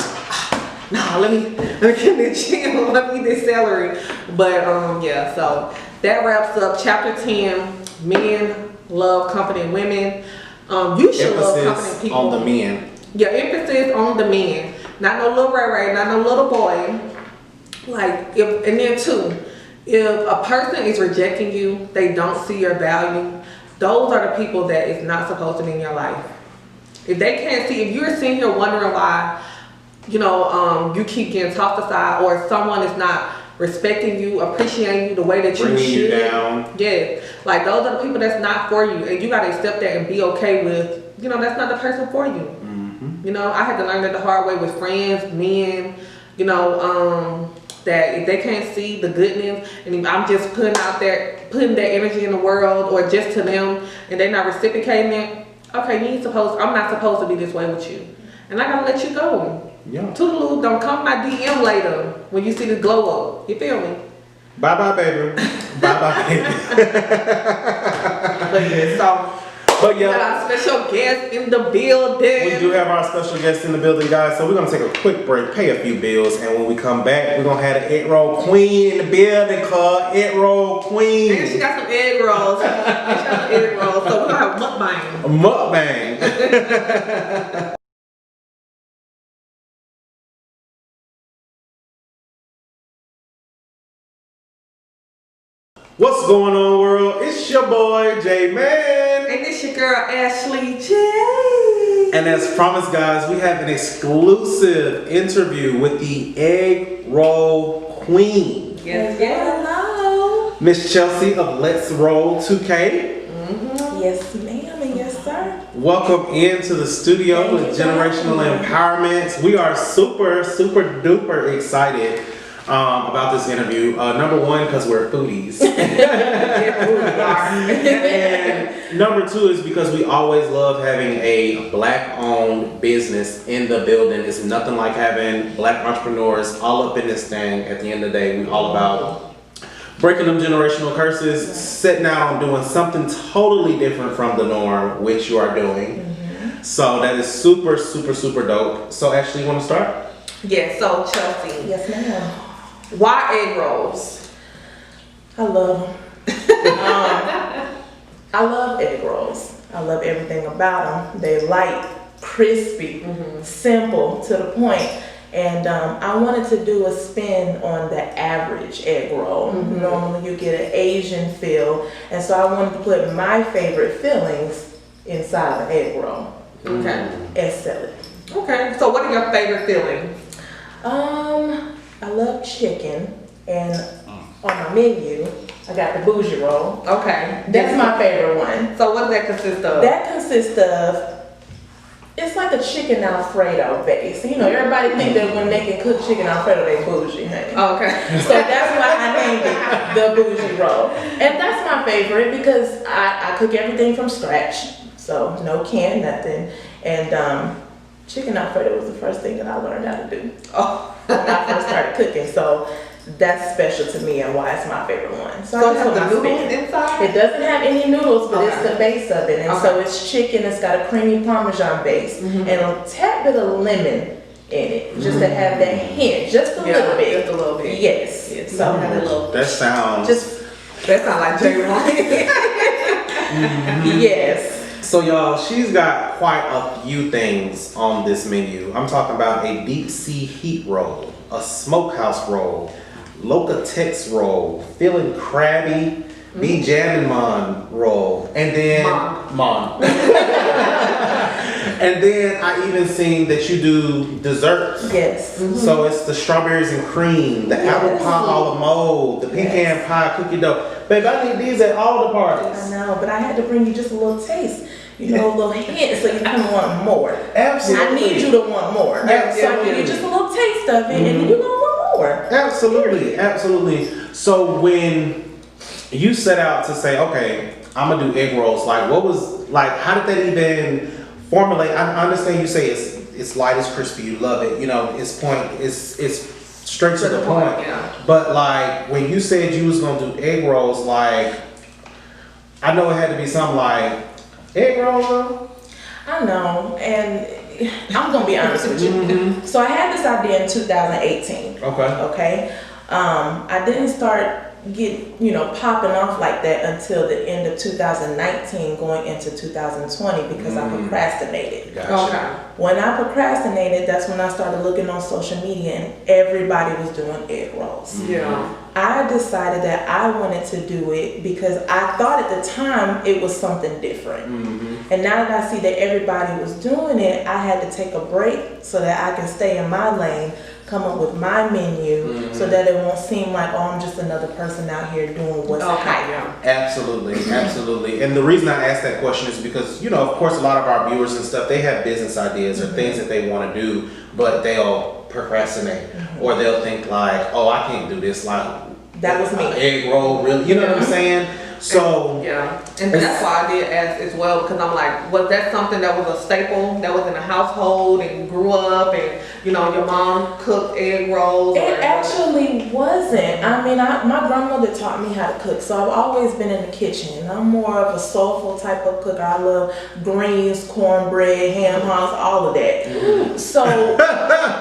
nah, let me get in the gym, let me eat this celery. But yeah, so that wraps up chapter 10, men love confident women. You should love confident people. On the men. Yeah, emphasis on the men. Not no little Ray, not no little boy. Like, and then too, if a person is rejecting you, they don't see your value, those are the people that is not supposed to be in your life. If they can't see, if you're sitting here wondering why, you keep getting tossed aside, or someone is not respecting you, appreciating you the way that you Bringing should. You down. Yeah. Like, those are the people that's not for you. And you got to accept that and be okay with, that's not the person for you. I had to learn that the hard way with friends, men, that if they can't see the goodness, and if I'm just putting that energy in the world, or just to them, and they're not reciprocating it, okay, I'm not supposed to be this way with you. And I gotta let you go. Yeah. Toodaloo, don't come my DM later when you see the glow up. You feel me? Bye bye, baby. Bye bye, baby. But yeah, so But We got our special guest in the building. we do have our special guest in the building, guys. So we're gonna take a quick break, pay a few bills, and when we come back, we're gonna have the egg roll queen in the building, called egg roll queen. And she got some egg rolls. And she got some egg rolls. So we're gonna have mukbang. A mukbang. What's going on, world? It's your boy J Man. And this your girl Ashley J. And as promised, guys, we have an exclusive interview with the egg roll queen, Yes, hello. Miss Chelsea of letroll2k. Yes, ma'am, and yes, sir. Welcome into the studio with Generational Empowerment. We are super duper excited about this interview. Number one, because we're foodies. And number two is because we always love having a black-owned business in the building. It's nothing like having black entrepreneurs all up in this thing. At the end of the day, we're all about breaking them generational curses, setting out on doing something totally different from the norm, which you are doing. So that is super dope. So Ashley, you want to start? Yeah, so Chelsea, Yes, ma'am. why egg rolls? I love them. I love egg rolls. I love everything about them. They're light, crispy, simple, to the point. And I wanted to do a spin on the average egg roll. Normally you get an Asian feel. And so I wanted to put my favorite fillings inside of an egg roll Okay. and sell it. Okay. So what are your favorite fillings? I love chicken, and on my menu, I got the bougie roll. Okay. That's my favorite one. So what does that consist of? That consists of, it's like a chicken Alfredo base. You know, everybody think that when they can cook chicken Alfredo, they bougie, honey. Okay. So that's why I named it the bougie roll. And that's my favorite because I cook everything from scratch. So no canned nothing. And chicken Alfredo was the first thing that I learned how to do. Oh. When I first started cooking. So that's special to me and why it's my favorite one. So I it just has put the my noodles spin. inside? It doesn't have any noodles, but it's Okay. the base of it. And so Okay. it's chicken, it's got a creamy Parmesan base, and a tad bit of lemon in it, just to have that hint, just a little bit. Just a little bit. Yes. Yes. So Have a little. That sounds. That sounds like J. yes. So y'all, she's got quite a few things on this menu. I'm talking about a deep sea heat roll, a smokehouse roll, Loca Tex roll, feeling crabby, the Jammin' Mon roll, and then Mon. And then I even seen that you do desserts. Yes. So it's the strawberries and cream, the apple pie a la mode, the pecan pie cookie dough. Babe, I need these at all the I parties. know, but I had to bring you just a little taste, you know, a little hint, so you kind of want more. Absolutely. I need you to want more. So I give you just a little taste of it, and then you're going to want more. Absolutely. So when you set out to say, okay, I'm gonna do egg rolls, like what was, like, how did that even formulate? I understand you say it's light, it's crispy, you love it, you know, it's straight to the point. Yeah. But like when you said you was gonna do egg rolls, like I know it had to be something like egg rolls though. I know, and I'm gonna be honest with you. So I had this idea in 2018. Okay. I didn't start popping off like that until the end of 2019, going into 2020, because I procrastinated. Gotcha. Okay. When I procrastinated, that's when I started looking on social media, and everybody was doing egg rolls. Yeah. I decided that I wanted to do it because I thought at the time it was something different. And now that I see that everybody was doing it, I had to take a break so that I can stay in my lane, come up with my menu, so that it won't seem like, oh, I'm just another person out here doing what's hot. Yeah. Absolutely. And the reason I asked that question is because, you know, of course, a lot of our viewers and stuff, they have business ideas or things that they want to do, but they'll procrastinate or they'll think like, oh, I can't do this. Like, That was me. Egg roll, really? You know what I'm saying? So yeah, and that's why I did ask as well, because I'm like, was that something that was a staple that was in the household and you grew up and your mom cooked egg rolls? It actually wasn't. I mean, my grandmother taught me how to cook, so I've always been in the kitchen. I'm more of a soulful type of cooker. I love greens, cornbread, ham hocks, all of that. So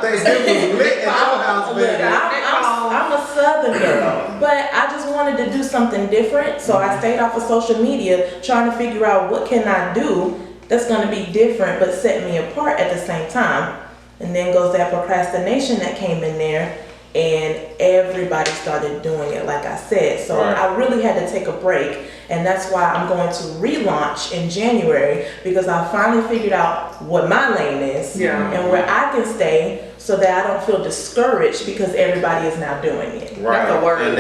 Thanksgiving was lit at your house, baby. I'm a Southern girl, but I just wanted to do something different. So I stayed off of social media, trying to figure out what can I do that's going to be different, but set me apart at the same time. And then goes that procrastination that came in there, and everybody started doing it, like I said. So I really had to take a break, and that's why I'm going to relaunch in January, because I finally figured out what my lane is and where I can stay, so that I don't feel discouraged because everybody is now doing it. Right. That's a word. And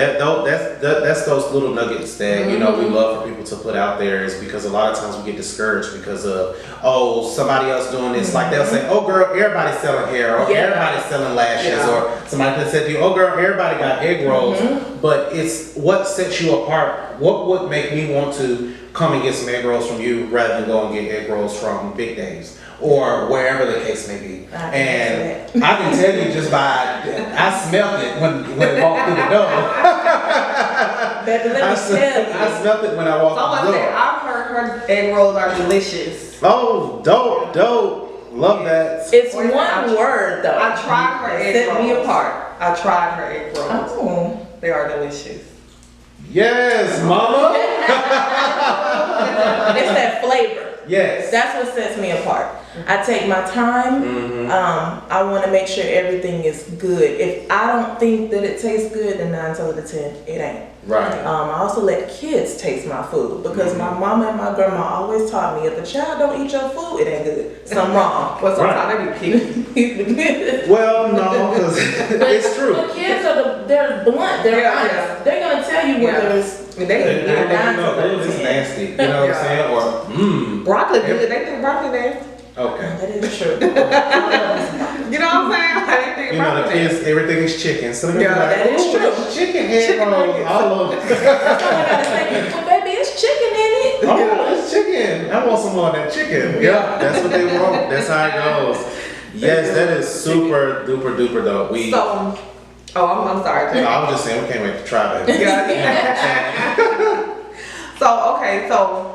that's those little nuggets that we love for people to put out there, is because a lot of times we get discouraged because of somebody else doing this. Like they'll say, oh girl, everybody's selling hair, or everybody's selling lashes, or somebody could say to you, oh girl, everybody got egg rolls. But it's what sets you apart. What would make me want to come and get some egg rolls from you rather than go and get egg rolls from Big Dave's or wherever the case may be? And I can tell you just by, I smelled it when it walked through the door. Baby, let me tell you. I smelled it when I walked through the door. I've heard her egg rolls are delicious. Oh, dope. Love that. It's one word though. I tried her egg rolls. Set me apart. I tried her egg rolls. Oh. They are delicious. Yes, mama. It's that flavor. Yes. That's what sets me apart. I take my time. I want to make sure everything is good. If I don't think that it tastes good, then 9 times out of 10, it ain't. Right. I also let kids taste my food, because my mama and my grandma always taught me, if a child don't eat your food, it ain't good. Something wrong. Well, sometimes they be picky. Well, no, because it's true. But kids they're blunt. They're honest. They're gonna tell you whether it's. They this is nasty. You know what I'm saying? Or broccoli good. They think broccoli nasty. Okay. That is true. You know what I'm saying? You know the kids, everything is chicken. So they're like, that is true. Chicken egg rolls, all of it. Well, baby, it's chicken in it. Oh, it's chicken. I want some more of that chicken. Yeah, that's what they want. That's how it goes. Yes, that is super duper duper dope. I'm sorry. No, I was just saying we can't wait to try that. So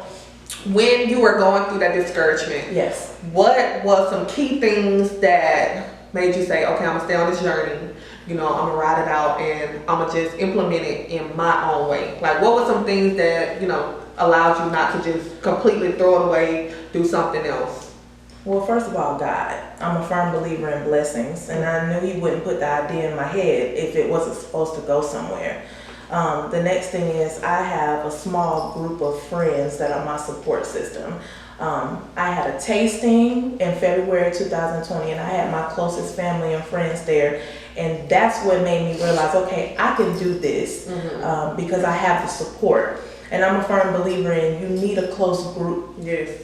when you were going through that discouragement, yes, what was some key things that made you say, okay, I'm gonna stay on this journey, I'm gonna ride it out, and I'm gonna just implement it in my own way? Like, what were some things that allowed you not to just completely throw it away, do something else? Well, first of all, God. I'm a firm believer in blessings, and I knew He wouldn't put the idea in my head if it wasn't supposed to go somewhere. The next thing is, I have a small group of friends that are my support system. I had a tasting in February 2020, and I had my closest family and friends there, and that's what made me realize, okay, I can do this because I have the support. And I'm a firm believer in, you need a close group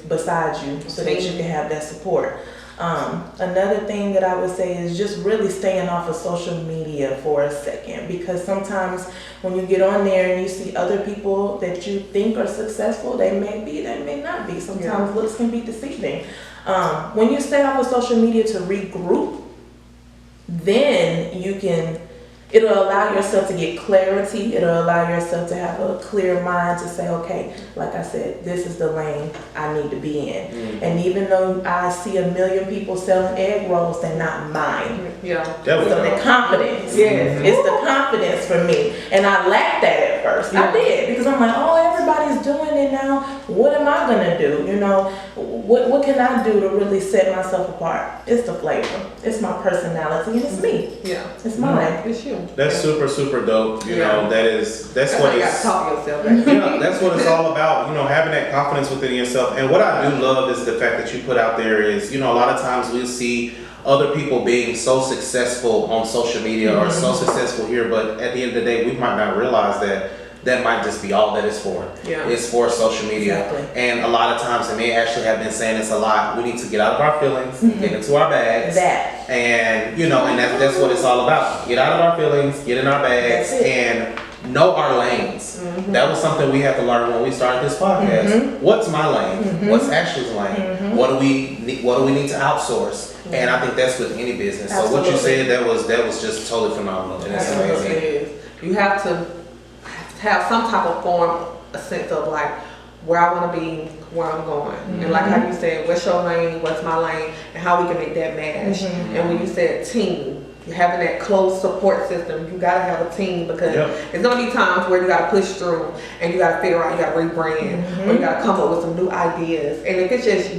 beside you so that you can have that support. Another thing that I would say is just really staying off of social media for a second, because sometimes when you get on there and you see other people that you think are successful, they may be, they may not be. Sometimes looks can be deceiving. When you stay off of social media to regroup, then it'll allow yourself to get clarity. It'll allow yourself to have a clear mind to say, okay, like I said, this is the lane I need to be in. And even though I see 1 million people selling egg rolls, they're not mine. So the confidence. It's the confidence for me. And I lacked that at first. I did, because I'm like, oh, everybody's doing it now. What am I gonna do? What can I do to really set myself apart? It's the flavor. It's my personality, and it's me. It's mine. It's you. That's super, super dope. You know, that's what you it's. gotta talk yourself. That's what it's all about. Having that confidence within yourself. And what I do love is the fact that you put out there is, a lot of times we'll see other people being so successful on social media or so successful here, but at the end of the day, we might not realize that might just be all that it's for. It's for social media. Exactly. And a lot of times, and they actually have been saying this a lot, we need to get out of our feelings, get into our bags. And, and that's what it's all about. Get out of our feelings, get in our bags, and know our lanes. That was something we had to learn when we started this podcast. What's my lane? What's Ashley's lane? What do we need to outsource? And I think that's with any business. So what you said, that was just totally phenomenal, and it's amazing. You have to have some type of form, a sense of like where I want to be, where I'm going, and like how you said, what's your lane, what's my lane, and how we can make that match. And when you said team, having that close support system, you gotta have a team, because there's gonna be times where you gotta push through and you gotta figure out, you gotta rebrand, or you gotta come up with some new ideas. And if it's just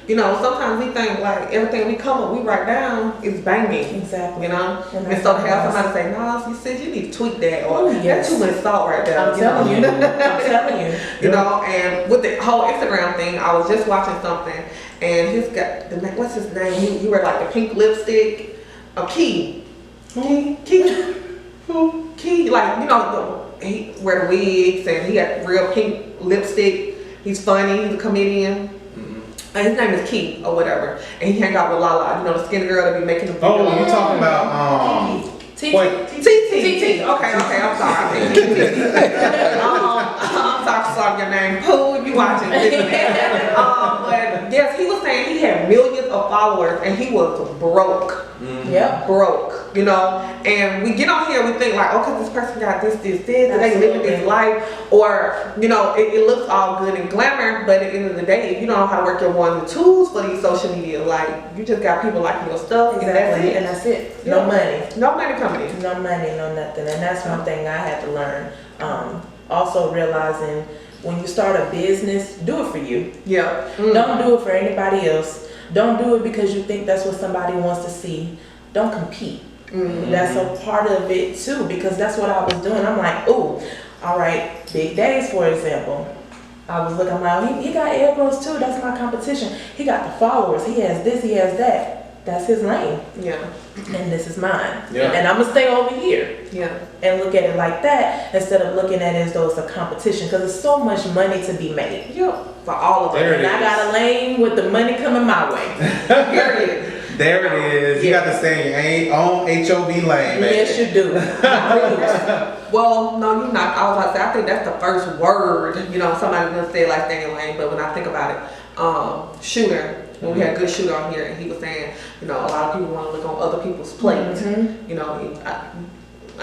you know, sometimes we think like everything we come up, we write down is banging. Exactly. You know? And so to have somebody say, no, you said you need to tweak that, or that's too much salt right there. I'm telling you. I'm telling you. You know, and with the whole Instagram thing, I was just watching something, and he's got what's his name? He wear like the pink lipstick. Key, like, you know, he wear the wigs and he got real pink lipstick. He's funny. He's a comedian. And his name is Key or whatever. And he hang out with Lala, you know, the skinny girl that be making the videos. Oh, you're talking about TT. Okay, I'm sorry. I'm sorry your name. Pooh, if you watching this. But yes, he was saying he had millions of followers and he was broke. Broke, you know. And we get on here, we think like, okay, this person got this, and they living this life, or you know, it looks all good and glamour, but at the end of the day, if you don't know how to work your one of the tools for these social media, like you just got people liking your stuff, exactly, and that's it. No money coming in, no money, no nothing. And that's one thing I had to learn. Also realizing when you start a business, do it for you. Don't do it for anybody else. Don't do it because you think that's what somebody wants to see. Don't compete. That's a part of it too, because that's what I was doing. I'm like, ooh, all right, Big Days, for example. I was looking like, he got air grows too. That's my competition. He got the followers. He has this, he has that. That's his lane. And this is mine. And I'm gonna stay over here. And look at it like that instead of looking at it as though it's a competition, because there's so much money to be made. For all of it. And I got a lane with the money coming my way. Period. There it is. You got to stay in your own HOV lane, baby. Yes, you do. Well, no, you're not. I was about to say, I think that's the first word, you know, somebody's gonna say like stay in your lane, but when I think about it, shooter, when we had a good shooter on here, and he was saying, you know, a lot of people want to look on other people's plates. You know, I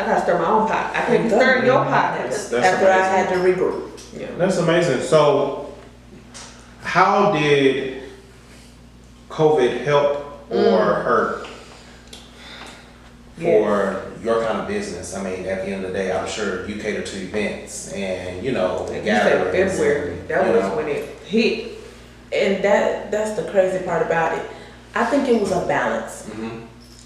gotta stir my own pot. I can't be stirring your pot after I had to regroup. That's amazing. So, how did COVID help or hurt for your kind of business? I mean, at the end of the day, I'm sure you cater to events and, you know, gatherings. February. That was when it hit. And that's the crazy part about it. I think it was a balance.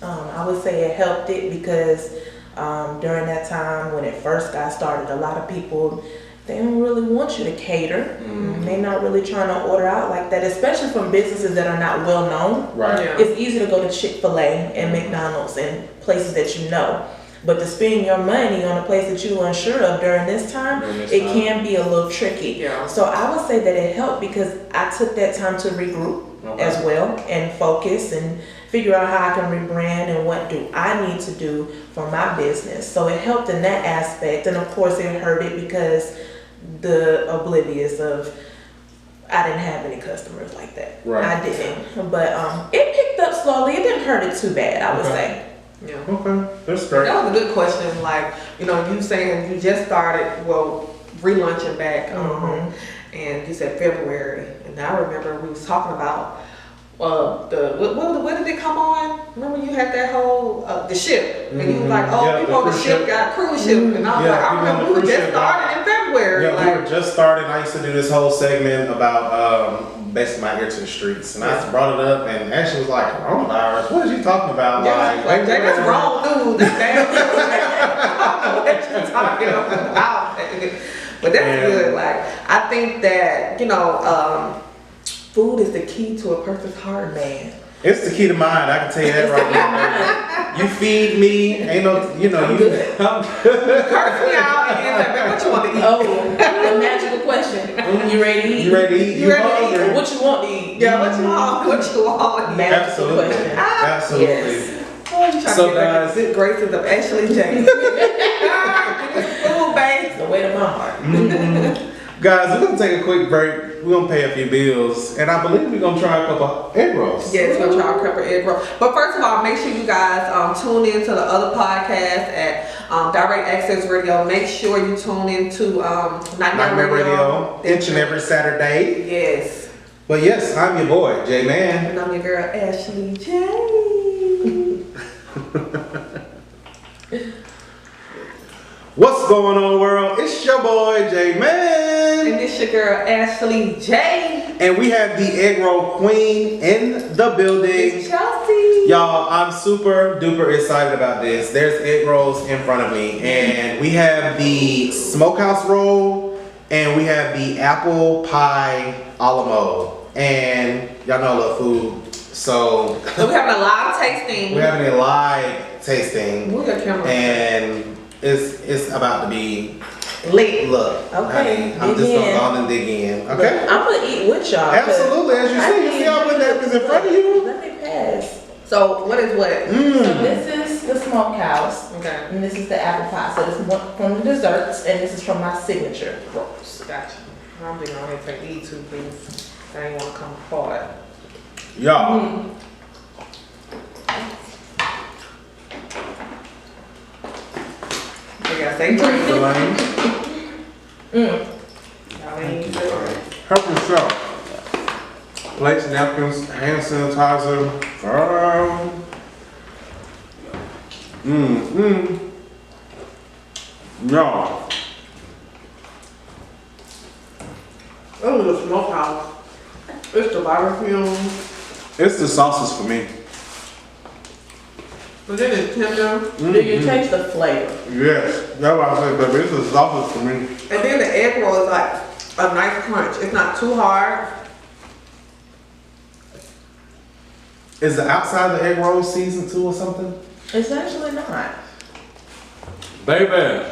I would say it helped it because during that time when it first got started, a lot of people, they don't really want you to cater. They're not really trying to order out like that, especially from businesses that are not well known. It's easy to go to Chick-fil-A and McDonald's and places that you know. But to spend your money on a place that you're unsure of during this time, it can be a little tricky. So I would say that it helped because I took that time to regroup as well and focus and figure out how I can rebrand and what do I need to do for my business. So it helped in that aspect. And of course it hurt it because the oblivious of I didn't have any customers like that. I didn't. But it picked up slowly. It didn't hurt it too bad, I would say. Okay, that's great. That was a good question. Like, you know, you saying you just started, relaunching back, and you said February, and I remember we was talking about what did it come on? Remember you had that whole the ship, and you was like, people on the ship got a cruise ship, and I was like, I remember we were just started in February. We were just starting. I used to do this whole segment about basically my ear to the streets, and I brought it up, and Ashley was like, coronavirus, what is you talking about? Like that's wrong news. That's bad news. I don't know what you're talking about. But that's good. Like, I think that, you know, food is the key to a person's heart, man. It's the key to mine. I can tell you that right now. You feed me, ain't no, you know, I'm good. Curse me out and answer, what you want to eat? The magical question. You ready to eat? You ready to eat? You ready to eat? What you want to eat? What you want? Magical question. Absolutely. Yes. Oh, you trying to get back the good graces of Ashley Jaxn. babe. It's the weight of my heart. Guys, we're gonna take a quick break. We're gonna pay a few bills, and I believe we're gonna try a couple egg rolls. Yes, we'll try a couple egg rolls. But first of all, make sure you guys tune in to the other podcast at Direct Access Radio. Make sure you tune in to Nightmare Radio each and every Saturday. Yes. But yes, I'm your boy, J Man. And I'm your girl, Ashley J. What's going on, world? It's your boy, J And Man. this your girl, Ashley J. And we have the egg roll queen in the building. It's Chelsea. Y'all, I'm super duper excited about this. There's egg rolls in front of me, and we have the smokehouse roll, and we have the apple pie a la mode. And y'all know I love food, so So we're having a live tasting. we're having a live tasting, Move your camera. and it's about to be Lit. look. Okay, honey, I'm dig just gonna in. go on and dig in. Okay. I'm gonna eat with y'all. 'cause Absolutely, as you I see, you need see I put napkins in front of you. Let me pass. So what is what? So this is the smokehouse, Okay. and this is the apple pie. So this is one from the desserts, and this is from my signature rolls. Gotcha. I'm being on here for these two things. I ain't want to come apart. Y'all. I gotta say drink. Delane, Y'all ain't good. help yourself. Plates, napkins, hand sanitizer. Y'all. Oh, the smokehouse. It's the barbecue. It's the sauces for me. But then it's tender. Do you taste the flavor? Yes, that's what I say, baby. It's the sauces for me. And then the egg roll is like a nice crunch. It's not too hard. Is the outside of the egg roll seasoned too or something? It's actually not. Baby.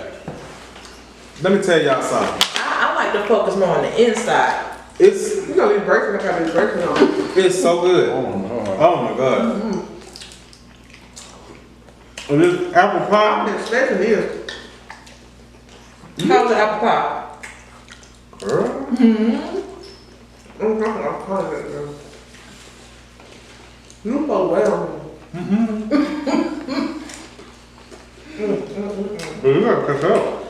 Let me tell y'all something. I like to focus more on the inside. It's You know these breakfast, I got these breakfast on. it's so good. Oh my god. And this apple I've pie. been expecting this. How's the apple pie? Girl. I'm calling it, girl. You so well. But you gotta catch up.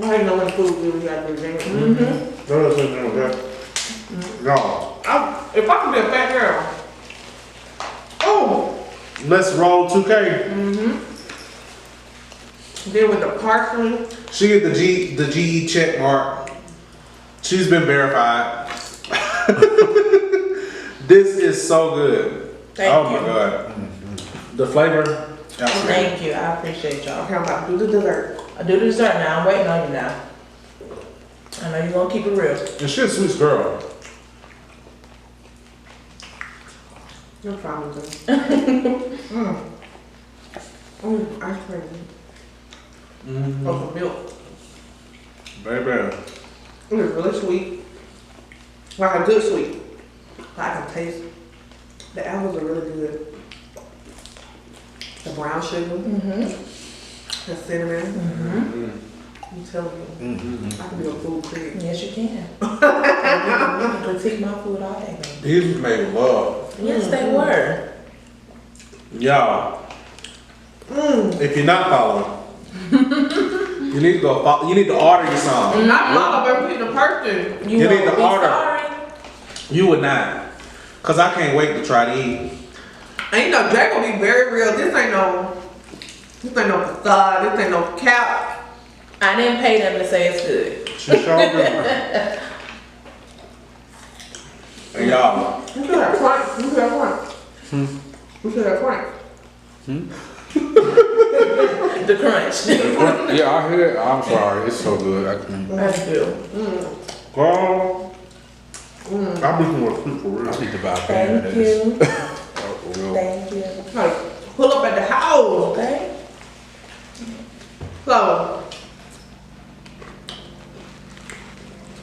I ain't know when food really got to drink. That's okay. Y'all. If I could be a fat girl. Oh! Let's roll 2K. Then with the parsley. She get the GE check mark. She's been verified. This is so good. Thank oh you. my god. The flavor. Absolutely. Thank you. I appreciate y'all. Okay, I'm about to do the dessert. I do the dessert now. I'm waiting on you now. I know you're gonna keep it real. And she's a sweet girl. No problem, girl. Ice cream. Oh, some milk. Baby. It is really sweet. Like a good sweet. I can taste. The apples are really good. The brown sugar. The cinnamon. I'm telling you. I can be a food critic. Yes, you can. You can critique my food all day. Baby. These was made with love. Yes, they were. Y'all. If you're not following, you need to go follow. You need to order your song. Not follow every the person. You need won't to be order. sorry. You would not. Cause I can't wait to try to eat. And you know, Jay gonna be very real. This ain't no facade. This ain't no cap. I didn't pay them to say it's good. She sure good. And y'all. You should have Frank. You should have Frank. You should have Frank. The crunch. Yeah, I hear it. I'm sorry. It's so good. I can. That's good. Girl. I'm looking for food for I real. need to buy a pan Thank of you. this. For real. Thank you. Like, pull up at the house. Okay. So,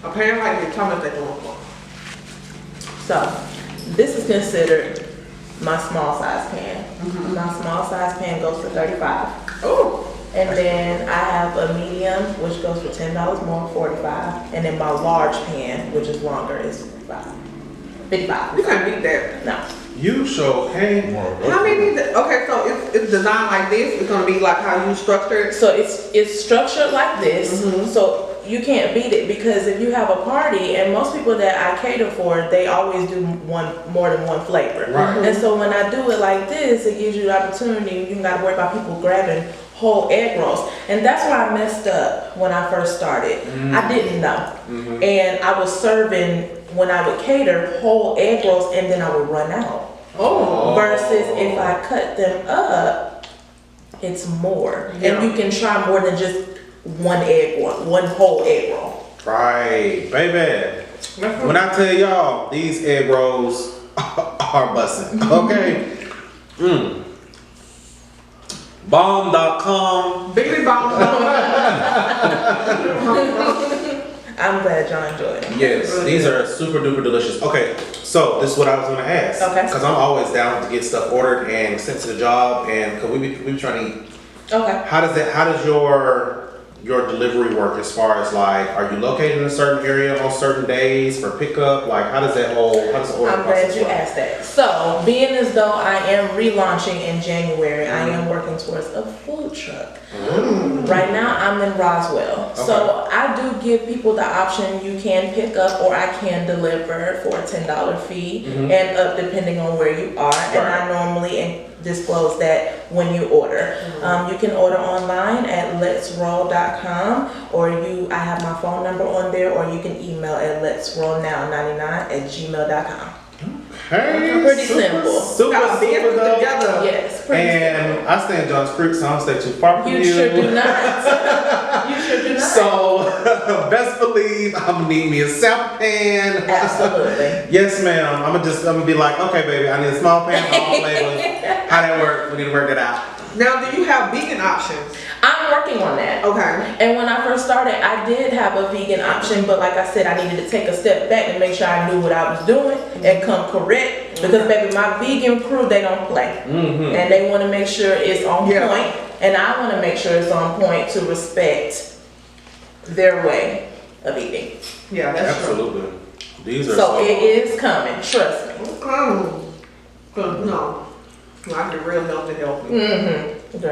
apparently, like the comments they going for. So, this is considered my small size pan. My small size pan goes for $35. Oh, And then I have a medium, which goes for $10 more, 45. And then my large pan, which is longer, is 55. You can't beat that. No. You sure can. How many? Okay, so it's designed like this. It's gonna be like how you structure it. So it's structured like this. So you can't beat it, because if you have a party, and most people that I cater for, they always do more than one flavor. Right. And so when I do it like this, it gives you the opportunity. You don't got to worry about people grabbing whole egg rolls. And that's where I messed up when I first started. I didn't know. And I was serving, when I would cater, whole egg rolls, and then I would run out. Oh. Versus if I cut them up, it's more. Yeah. And you can try more than just one egg roll, one whole egg roll. Right, baby. When I tell y'all, these egg rolls are busting. Okay. Bomb.com. Biggity bomb. I'm glad y'all enjoyed it. Yes, these are super duper delicious. Okay, so this is what I was gonna ask. Okay. Because I'm always down to get stuff ordered and sent to the job, and because we be trying to eat. Okay. How does your delivery work, as far as like, are you located in a certain area on certain days for pickup? Like, how does the order I'm glad process you work? asked that. So, being as though I am relaunching in January, I am working towards a food truck. Right now, I'm in Roswell. So, I do give people the option, you can pick up or I can deliver for a $10 fee and up depending on where you are. And I normally disclose that when you order. You can order online at letroll2k, or I have my phone number on there, or you can email at letsrollnow99@gmail.com. Hey, Pretty simple. Super, Got super business dope. together. Yes, pretty And I stay in Johns Creek, so I don't stay too far from You you. sure do not. You sure do not. So, best believe I'm gonna need me a sample pan. Absolutely. Yes, ma'am. I'm gonna be like, okay, baby, I need a small pan, all flavors. How that work? We need to work it out. Now, do you have vegan options? I'm working on that. Okay. And when I first started, I did have a vegan option, but like I said, I needed to take a step back and make sure I knew what I was doing and come correct. Because baby, my vegan crew, they don't play. And they want to make sure it's on point. And I want to make sure it's on point to respect their way of eating. Yeah, that's Absolutely. These are So it is coming, trust me. true. Cause no, I get real healthy. Girl,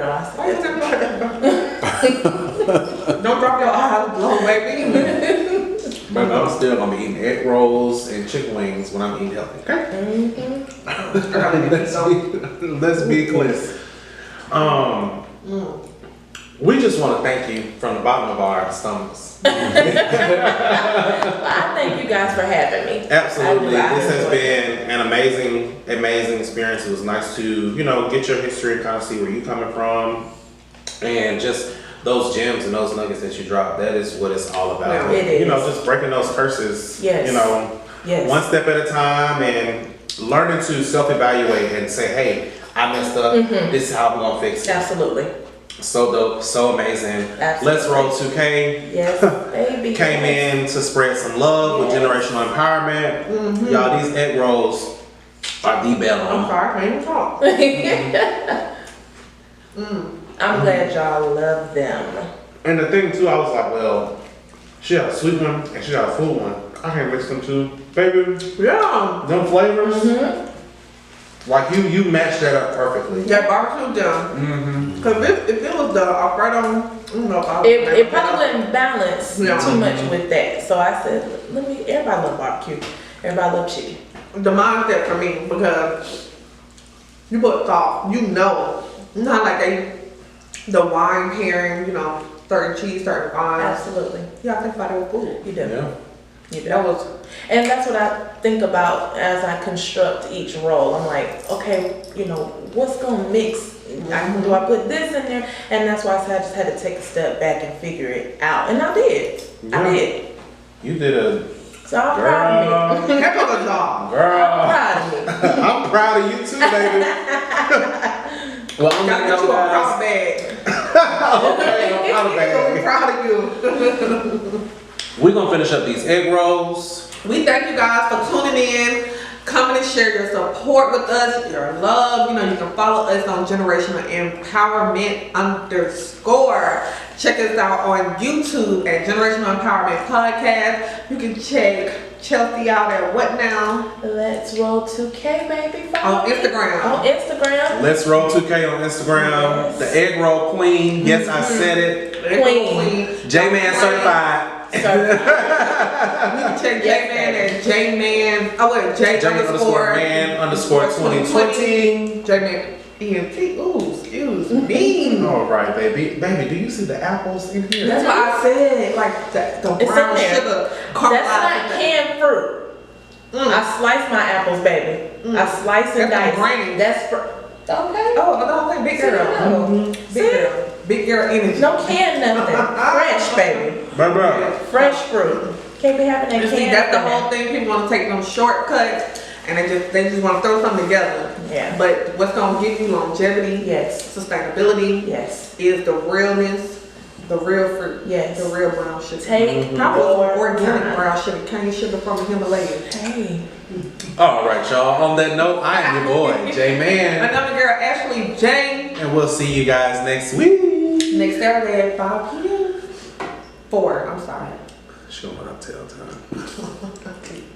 I Why you said, talking about that? Don't drop your eyes low, baby. But I'm still gonna be eating egg rolls and chicken wings when I'm eating healthy. Okay. Let's be clear. We just want to thank you from the bottom of our stomachs. I thank you guys for having me. Absolutely. I This has enjoyed it. been an amazing experience. It was nice to, get your history and kind of see where you're coming from. And just those gems and those nuggets that you dropped, that is what it's all about. Yeah, it is. Just breaking those curses, Yes. Yes. one step at a time, and learning to self-evaluate and say, hey, I messed up. This is how I'm going to fix it. Absolutely. So dope, so amazing. Absolutely. Let's Roll 2K. Yes, baby. Came in to spread some love with generational empowerment. Y'all, these egg rolls are the I'm bell. sorry, I can't even talk. I'm glad y'all love them. And the thing too, I was like, well, she got a sweet one and she got a full one. I can't mix them two. Baby, Yeah. them flavors, like you matched that up perfectly. That barbecue done. Cause if it was the Alfredo, I don't know if I would It probably wouldn't balance Yeah. too much with that. So I said, everybody love barbecue. Everybody love chicken. the mindset for me because you put salt, not like the wine pairing, certain cheese, certain wine. Absolutely. Yeah, I think about it with food. You do. Yeah. You do. That was And that's what I think about as I construct each roll. I'm like, okay, what's gonna mix? Do I put this in there? And that's why I said I just had to take a step back and figure it out. And I did. Yeah. I did. You did a So I'm proud of me. heck of a job. girl. Proud of me. I'm proud of you too, baby. Well, I'm Gotta get you a proud bag. Okay, I'm I'm proud of you. proud of you. We're gonna finish up these egg rolls. We thank you guys for tuning in Comment and share your support with us, your love. You know, you can follow us on Generational Empowerment _ Check us out on YouTube at Generational Empowerment Podcast. You can check Chelsea out at what now? letroll2k, baby. On Instagram. On Instagram. Let's roll 2K on Instagram. Yes. The egg roll queen. Yes, I said it. Queen. J-Man certified. You can check J-Man at J-Man. Oh wait, J underscore man underscore 2020. J-Man EMT. Ooh, excuse me. All right, baby. Baby, do you see the apples in here? That's what I said. Like the It's brown in there. sugar. That's caramelized. not canned fruit. I slice my apples, baby. I slice and That's dice. the grain. That's okay. Oh, okay, big girl. Big girl. Big girl energy. No canned nothing. Fresh, baby. Bye-bye. Fresh fruit. Can't be having that You canned. see, that's the stuff. whole thing. People want to take them shortcuts, and they just want to throw something together. Yeah. But what's gonna give you longevity, Yes. sustainability, Yes. is the realness, the real fruit, Yes. the real brown sugar. Take Probably your organic time. brown sugar, cane sugar from the Himalayas. Hey. All right, y'all. On that note, I am your boy, J-Man. Another girl, Ashley J. And we'll see you guys next week. Next Saturday at 5 p.m. 4, I'm sorry. Show what I tell time.